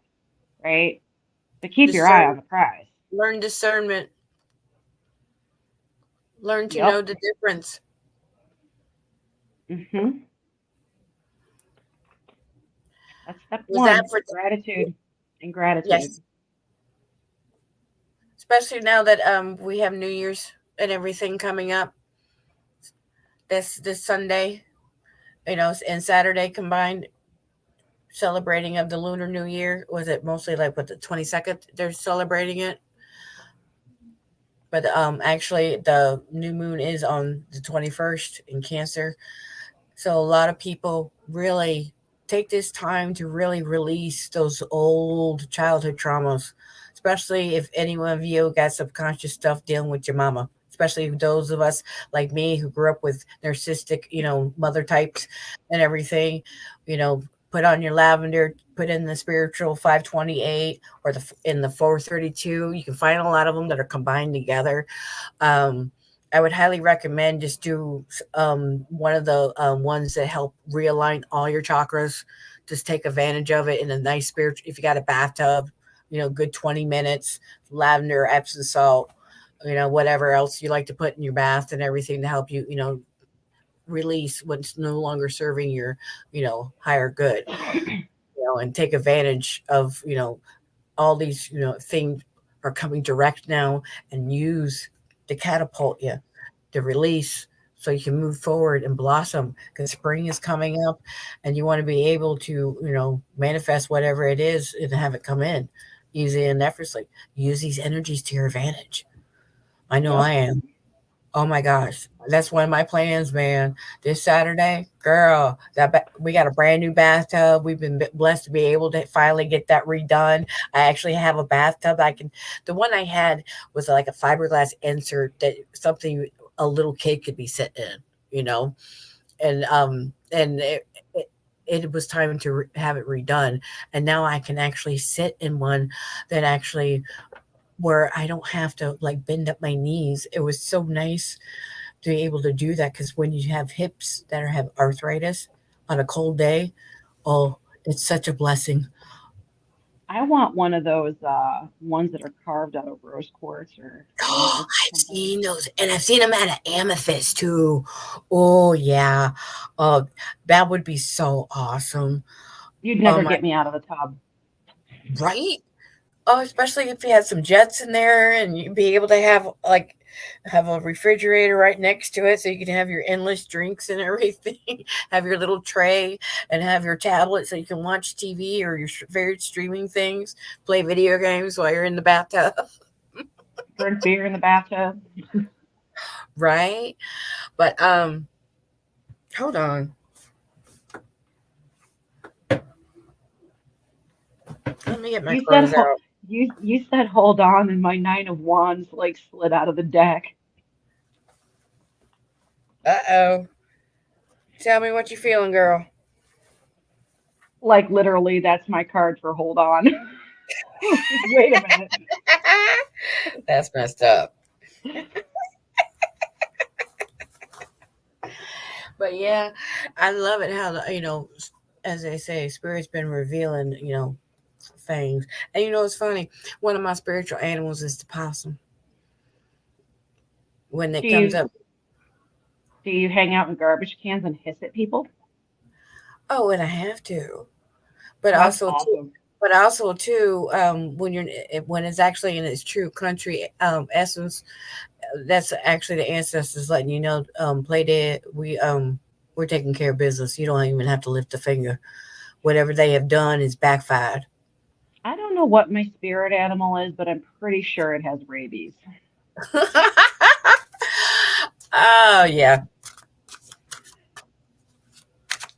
Speaker 2: right? But keep your eye
Speaker 1: Discern,
Speaker 2: on the prize.
Speaker 1: learn discernment, learn to know
Speaker 2: Yep.
Speaker 1: the difference.
Speaker 2: Hmm. That's step
Speaker 1: Was that
Speaker 2: one,
Speaker 1: for
Speaker 2: gratitude and gratitude.
Speaker 1: yes, especially now that we have New Year's and everything coming up this Sunday, and Saturday combined, celebrating of the Lunar New Year. Was it mostly like what, the 22nd they're celebrating it? But actually the new moon is on the 21st in Cancer. So a lot of people really take this time to really release those old childhood traumas, especially if any one of you got subconscious stuff dealing with your mama. Especially those of us like me who grew up with narcissistic, mother types and everything, you know, put on your lavender, put in the spiritual 528 or in the 432. You can find a lot of them that are combined together. um, I would highly recommend just do one of the ones that help realign all your chakras. Just take advantage of it in a nice spirit. If you got a bathtub, good 20 minutes, lavender, Epsom salt, whatever else you like to put in your bath and everything to help you, release what's no longer serving your, higher good, and take advantage of, all these, things are coming direct now and use to catapult you, to release so you can move forward and blossom because spring is coming up and you want to be able to, manifest whatever it is and have it come in easy and effortlessly. Use these energies to your advantage. I know I
Speaker 2: Yep.
Speaker 1: am. Oh my gosh, that's one of my plans, man. This Saturday, girl, we got a brand new bathtub. We've been blessed to be able to finally get that redone. I actually have a bathtub. I can. The one I had was like a fiberglass insert that something a little kid could be sitting in, you know, and it was time to have it redone, and now I can actually sit in one that actually where I don't have to like bend up my knees. It was so nice to be able to do that because when you have hips that have arthritis on a cold day, oh, it's such a blessing.
Speaker 2: I want one of those ones that are carved out of rose quartz or
Speaker 1: Oh,
Speaker 2: emerald or
Speaker 1: I've
Speaker 2: something.
Speaker 1: seen those, and I've seen them at an amethyst too. Oh yeah, oh that would be so awesome.
Speaker 2: You'd
Speaker 1: Oh
Speaker 2: never
Speaker 1: my,
Speaker 2: get me out of the tub.
Speaker 1: right? Oh, especially if you had some jets in there and you'd be able to have a refrigerator right next to it so you can have your endless drinks and everything. Have your little tray and have your tablet so you can watch TV or your favorite streaming things, play video games while you're in the bathtub,
Speaker 2: Drink beer in the bathtub.
Speaker 1: right? But hold on. Let me get my
Speaker 2: You said
Speaker 1: clothes
Speaker 2: ho-
Speaker 1: out.
Speaker 2: you said hold on, and my nine of wands like slid out of the deck.
Speaker 1: Uh-oh. Tell me what you feeling, girl.
Speaker 2: Like literally, that's my card for hold on. Wait a minute.
Speaker 1: That's messed up. But yeah, I love it how as they say, spirit's been revealing, things. And it's funny. One of my spiritual animals is the possum. When
Speaker 2: Do
Speaker 1: it comes
Speaker 2: you
Speaker 1: up,
Speaker 2: do you hang out in garbage cans and hiss at people?
Speaker 1: oh, and I have to. But
Speaker 2: Oh, that's
Speaker 1: also too,
Speaker 2: awesome.
Speaker 1: when when it's actually in its true country essence, that's actually the ancestors letting you know, play dead. We're taking care of business. You don't even have to lift a finger. Whatever they have done is backfired.
Speaker 2: I don't know what my spirit animal is, but I'm pretty sure it has rabies.
Speaker 1: Oh yeah,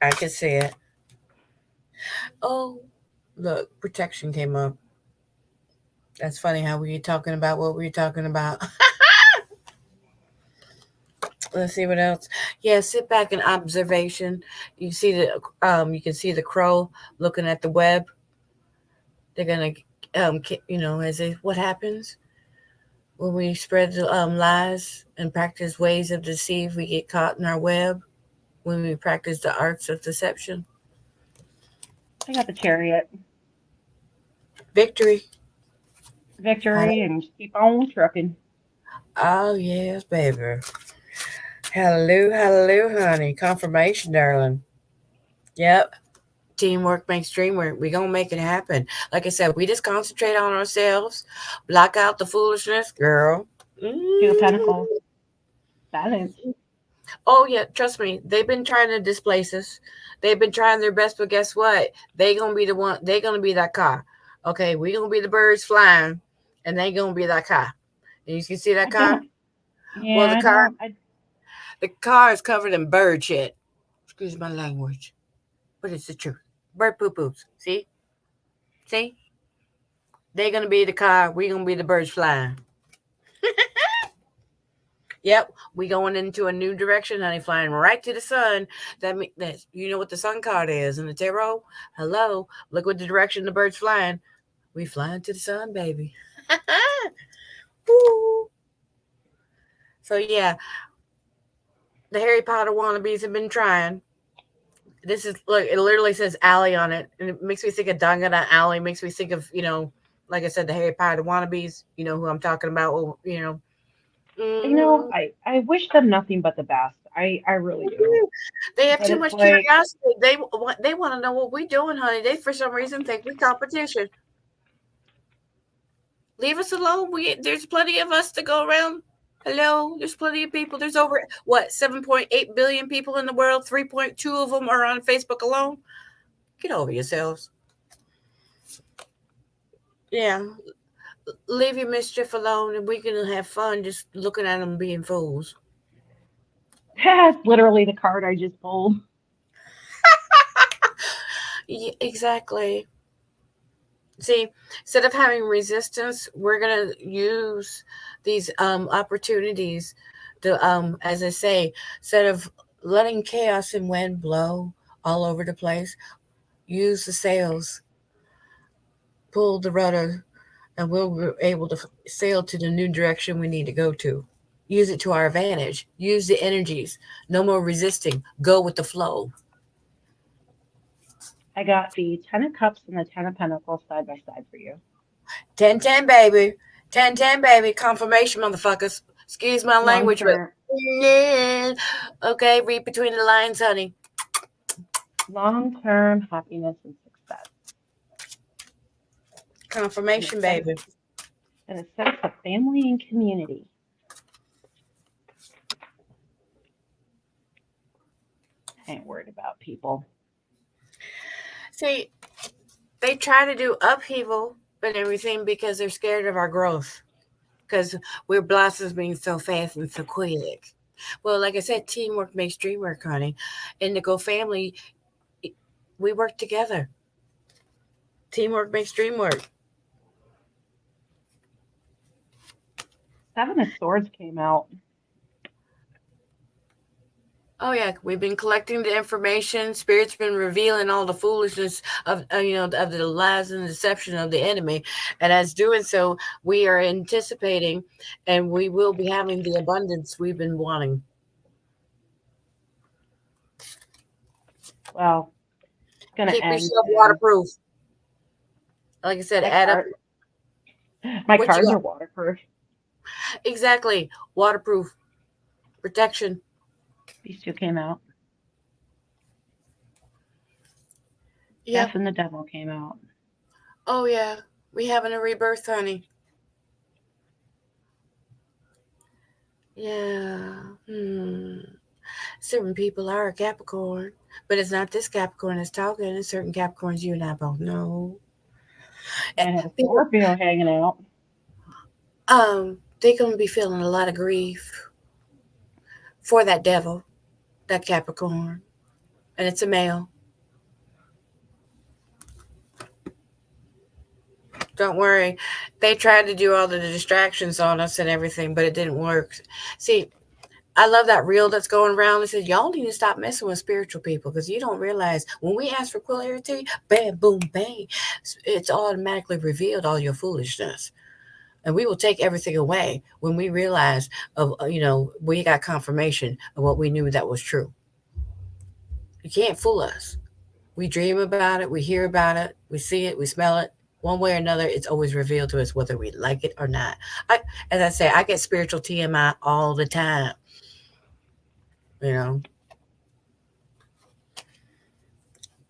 Speaker 1: I can see it. Oh, look, protection came up. That's funny how we were talking about what we were talking about. Let's see what else. Yeah, sit back in observation. You can see the crow looking at the web. They're gonna as they what happens when we spread lies and practice ways of deceive, we get caught in our web. When we practice the arts of deception,
Speaker 2: I got the chariot.
Speaker 1: victory.
Speaker 2: Victory and just keep on trucking.
Speaker 1: Oh yes, baby. Hallelujah, hallelujah, honey. Confirmation, darling. Yep. Teamwork makes dream work. We gonna make it happen. Like I said, we just concentrate on ourselves, block out the foolishness, girl.
Speaker 2: Two of
Speaker 1: Mm.
Speaker 2: Pentacles, balance.
Speaker 1: Oh yeah, trust me. They've been trying to displace us. They've been trying their best, but guess what? They gonna be the one. They gonna be that car. Okay, we gonna be the birds flying, and they gonna be that car. And you can see that
Speaker 2: I
Speaker 1: car.
Speaker 2: don't.
Speaker 1: Well,
Speaker 2: Yeah, I don't. I
Speaker 1: the car is covered in bird shit. Excuse my language, but it's the truth. Bird poo poos. See, they gonna be the car. We gonna be the birds flying. Yep, we going into a new direction, honey, flying right to the sun. That means that you know what the sun card is in the tarot. Hello, look what the direction the bird's flying. We flying to the sun, baby. Woo. So yeah, the Harry Potter wannabes have been trying. This is look, it literally says Alley on it, and it makes me think of Dangana Alley. Makes me think of like I said, the Harry Potter wannabes. You know who I'm talking about. Hmm.
Speaker 2: I wish them nothing but the best. I really do.
Speaker 1: They have
Speaker 2: But
Speaker 1: too
Speaker 2: it's
Speaker 1: much
Speaker 2: like,
Speaker 1: curiosity. They want to know what we're doing, honey. They for some reason think we competition. Leave us alone. There's plenty of us to go around. Hello, there's plenty of people. There's over what 7.8 billion people in the world. 3.2 of them are on Facebook alone. Get over yourselves. Yeah, leave your mischief alone, and we can have fun just looking at them being fools.
Speaker 2: that's literally the card I just pulled.
Speaker 1: Yeah, exactly. See, instead of having resistance, we're gonna use these opportunities to as I say, instead of letting chaos and wind blow all over the place, use the sails, pull the rudder, and we'll be able to sail to the new direction we need to go to. Use it to our advantage. Use the energies. No more resisting. Go with the flow.
Speaker 2: I got the Ten of Cups and the Ten of Pentacles side by side for you.
Speaker 1: 10-10, baby. 10-10, baby. Confirmation, motherfuckers. Excuse my
Speaker 2: Long
Speaker 1: language, but
Speaker 2: term,
Speaker 1: yeah. Okay, read between the lines, honey.
Speaker 2: long term happiness and success, and
Speaker 1: Confirmation, baby.
Speaker 2: a sense of family and community. I ain't worried about people.
Speaker 1: See, they try to do upheaval and everything because they're scared of our growth. Because we're blossoming so fast and so quick. Well, like I said, teamwork makes dream work, honey. Indigo family, we work together. Teamwork makes dream work.
Speaker 2: Seven of Swords came out.
Speaker 1: Oh yeah, we've been collecting the information. Spirit's been revealing all the foolishness of of the lies and deception of the enemy, and as doing so, we are anticipating, and we will be having the abundance we've been wanting.
Speaker 2: Well, it's gonna
Speaker 1: Keep
Speaker 2: end
Speaker 1: yourself
Speaker 2: soon.
Speaker 1: waterproof. Like I said,
Speaker 2: My
Speaker 1: add up
Speaker 2: card, my
Speaker 1: what you
Speaker 2: cards
Speaker 1: got.
Speaker 2: are waterproof.
Speaker 1: Exactly, waterproof protection.
Speaker 2: These two came out. Death
Speaker 1: Yep.
Speaker 2: and the Devil came out.
Speaker 1: Oh yeah, we having a rebirth, honey. Yeah. Hmm. Certain people are a Capricorn, but it's not this Capricorn that's talking. It's certain Capricorns you and I both know. Eh,
Speaker 2: And a
Speaker 1: People,
Speaker 2: Scorpio hanging out.
Speaker 1: they're gonna be feeling a lot of grief for that devil, that Capricorn, and it's a male. Don't worry. They tried to do all the distractions on us and everything, but it didn't work. See, I love that reel that's going around. They said, y'all need to stop messing with spiritual people because you don't realize when we ask for clarity, bam, boom, bang, it's automatically revealed all your foolishness. And we will take everything away when we realize we got confirmation of what we knew that was true. You can't fool us. We dream about it, we hear about it, we see it, we smell it. One way or another, it's always revealed to us whether we like it or not. I, as I say, I get spiritual TMI all the time. You know,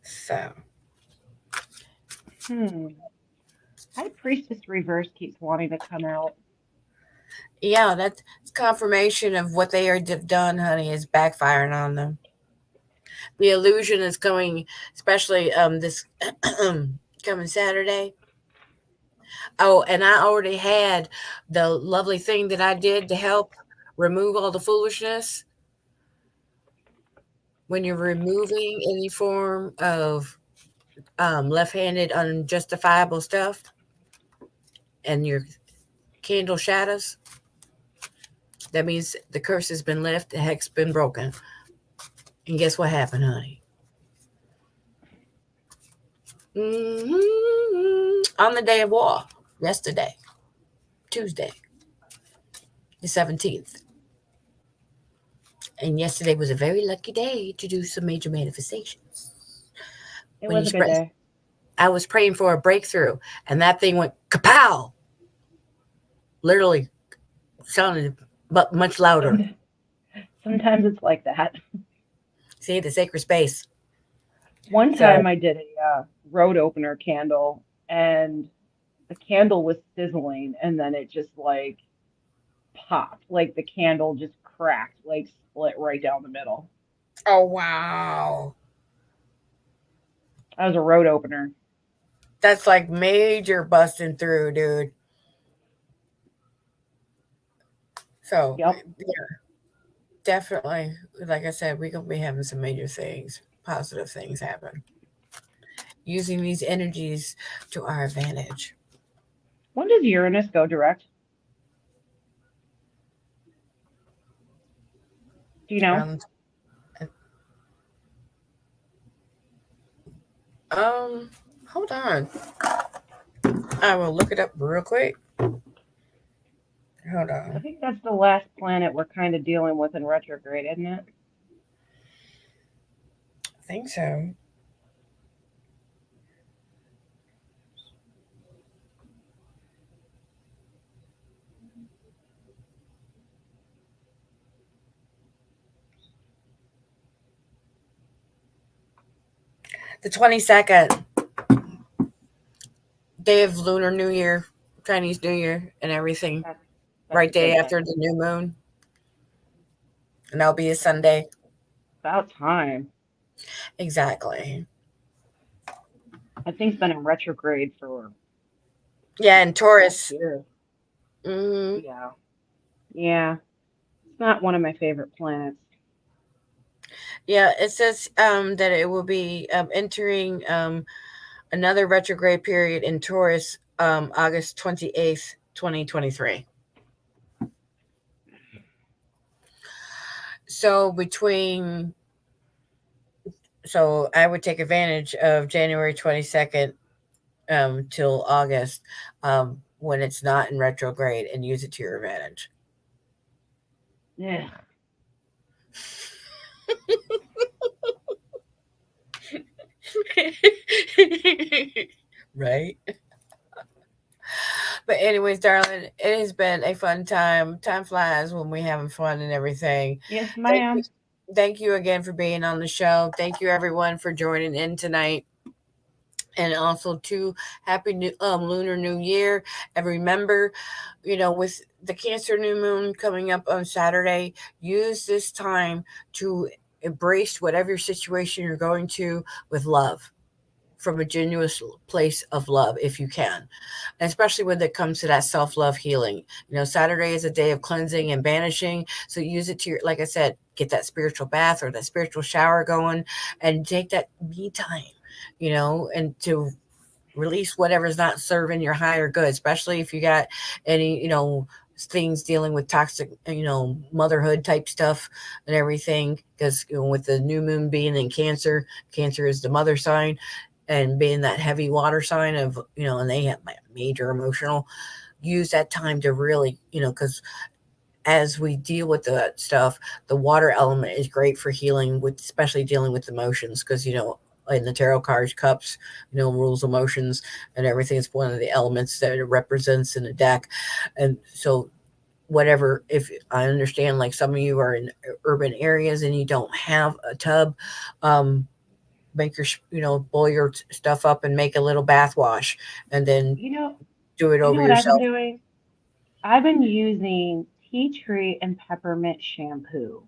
Speaker 1: so.
Speaker 2: Hmm. High Priestess Reverse keeps wanting to come out.
Speaker 1: Yeah, that's confirmation of what they already have done, honey, is backfiring on them. The illusion is coming, especially this coming Saturday. Oh, and I already had the lovely thing that I did to help remove all the foolishness. When you're removing any form of left-handed unjustifiable stuff and your candle shadows, that means the curse has been lifted, the hex been broken. And guess what happened, honey? On the day of war, yesterday, Tuesday, the 17th. And yesterday was a very lucky day to do some major manifestations.
Speaker 2: It
Speaker 1: When you
Speaker 2: was a good
Speaker 1: spread,
Speaker 2: day.
Speaker 1: I was praying for a breakthrough, and that thing went kapow, literally sounded but much louder.
Speaker 2: Some, sometimes it's like that.
Speaker 1: See, the sacred space.
Speaker 2: One
Speaker 1: So,
Speaker 2: time I did a road opener candle, and the candle was sizzling, and then it just like popped, like the candle just cracked, like split right down the middle.
Speaker 1: oh wow,
Speaker 2: That was a road opener.
Speaker 1: that's like major busting through, dude. So,
Speaker 2: Yep.
Speaker 1: yeah, definitely. Like I said, we're gonna be having some major things, positive things happen, using these energies to our advantage.
Speaker 2: When does Uranus go direct? Do you know?
Speaker 1: Around, um, hold on, I will look it up real quick. Hold
Speaker 2: I
Speaker 1: on,
Speaker 2: think that's the last planet we're kind of dealing with in retrograde, isn't it?
Speaker 1: I think so. The 22nd, day of Lunar New Year, Chinese New Year, and everything.
Speaker 2: That's that's a
Speaker 1: Right day
Speaker 2: good day.
Speaker 1: after the new moon, and that'll be a Sunday.
Speaker 2: About time.
Speaker 1: Exactly.
Speaker 2: That thing's been in retrograde for
Speaker 1: Yeah, and
Speaker 2: 12
Speaker 1: Taurus.
Speaker 2: years.
Speaker 1: Hmm.
Speaker 2: Yeah. Yeah. It's not one of my favorite planets.
Speaker 1: Yeah, it says that it will be entering another retrograde period in Taurus August 28th, 2023. So between so I would take advantage of January 22nd till August when it's not in retrograde and use it to your advantage.
Speaker 2: Yeah.
Speaker 1: Right? But anyways, darling, it has been a fun time. Time flies when we're having fun and everything.
Speaker 2: Yes,
Speaker 1: Thank you.
Speaker 2: ma'am.
Speaker 1: Thank you again for being on the show. Thank you everyone for joining in tonight. And also to happy new lunar new year. And remember, with the Cancer new moon coming up on Saturday, use this time to embrace whatever situation you're going to with love, from a genuine place of love if you can, and especially when it comes to that self-love healing. Saturday is a day of cleansing and banishing, so use it to your, like I said, get that spiritual bath or that spiritual shower going, and take that me time, and to release whatever's not serving your higher good, especially if you got any, things dealing with toxic, motherhood type stuff and everything. Because with the new moon being in Cancer, Cancer is the mother sign, and being that heavy water sign of, and they have major emotional, use that time to really, because as we deal with the stuff, the water element is great for healing, with especially dealing with emotions, because in the tarot cards, cups, rules emotions and everything. It's one of the elements that it represents in the deck. And so whatever, if I understand, like some of you are in urban areas and you don't have a tub, um make your boil your stuff up and make a little bath wash, and then
Speaker 2: You know,
Speaker 1: do it
Speaker 2: you know
Speaker 1: over
Speaker 2: what I've been
Speaker 1: yourself.
Speaker 2: doing? I've been using tea tree and peppermint shampoo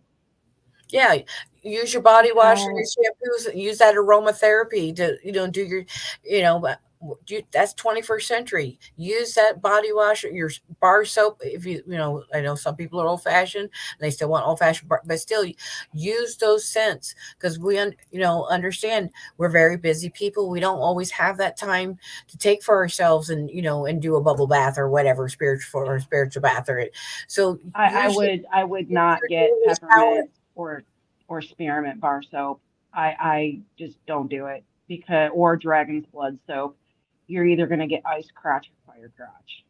Speaker 1: Yeah, use your body wash or your
Speaker 2: because
Speaker 1: shampoos. Use that aromatherapy to do your, that's 21st century. Use that body wash or your bar soap. If I know some people are old fashioned. They still want old fashioned, but still use those scents because understand we're very busy people. We don't always have that time to take for ourselves and and do a bubble bath or whatever spiritual bath or it. So
Speaker 2: I would
Speaker 1: use
Speaker 2: not
Speaker 1: your
Speaker 2: get
Speaker 1: daily shower.
Speaker 2: peppermint or spearmint bar soap. I just don't do it because or dragon's blood soap. You're either gonna get ice crotch or fire crotch.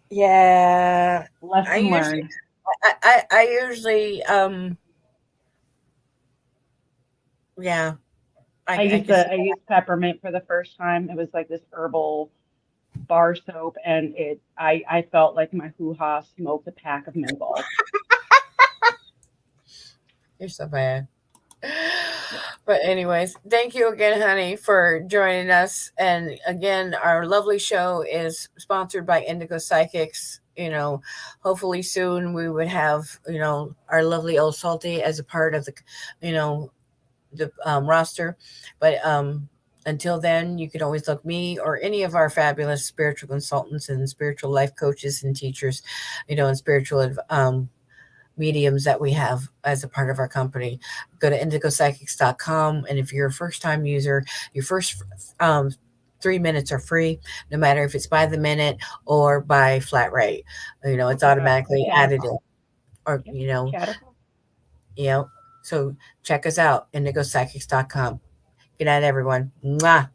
Speaker 1: Yeah, I
Speaker 2: Lesson
Speaker 1: usually,
Speaker 2: learned.
Speaker 1: I usually, yeah, I can see
Speaker 2: I used peppermint for the first time. It was like this herbal bar soap, and I felt like my hoo ha smoked a pack of menthols.
Speaker 1: you're so bad. But anyways, thank you again, honey, for joining us. And again, our lovely show is sponsored by Indigo Psychics. Hopefully soon we would have our lovely old salty as a part of you know the roster. But until then, you can always look me or any of our fabulous spiritual consultants and spiritual life coaches and teachers, and spiritual mediums that we have as a part of our company. Go to indigopsychics.com. And if you're a first time user, your first 3 minutes are free, no matter if it's by the minute or by flat rate. It's
Speaker 2: The
Speaker 1: automatically added in.
Speaker 2: catacall.
Speaker 1: Or,
Speaker 2: Yep, catacall.
Speaker 1: you know, so check us out, indigopsychics.com. Good night, everyone. Mwah.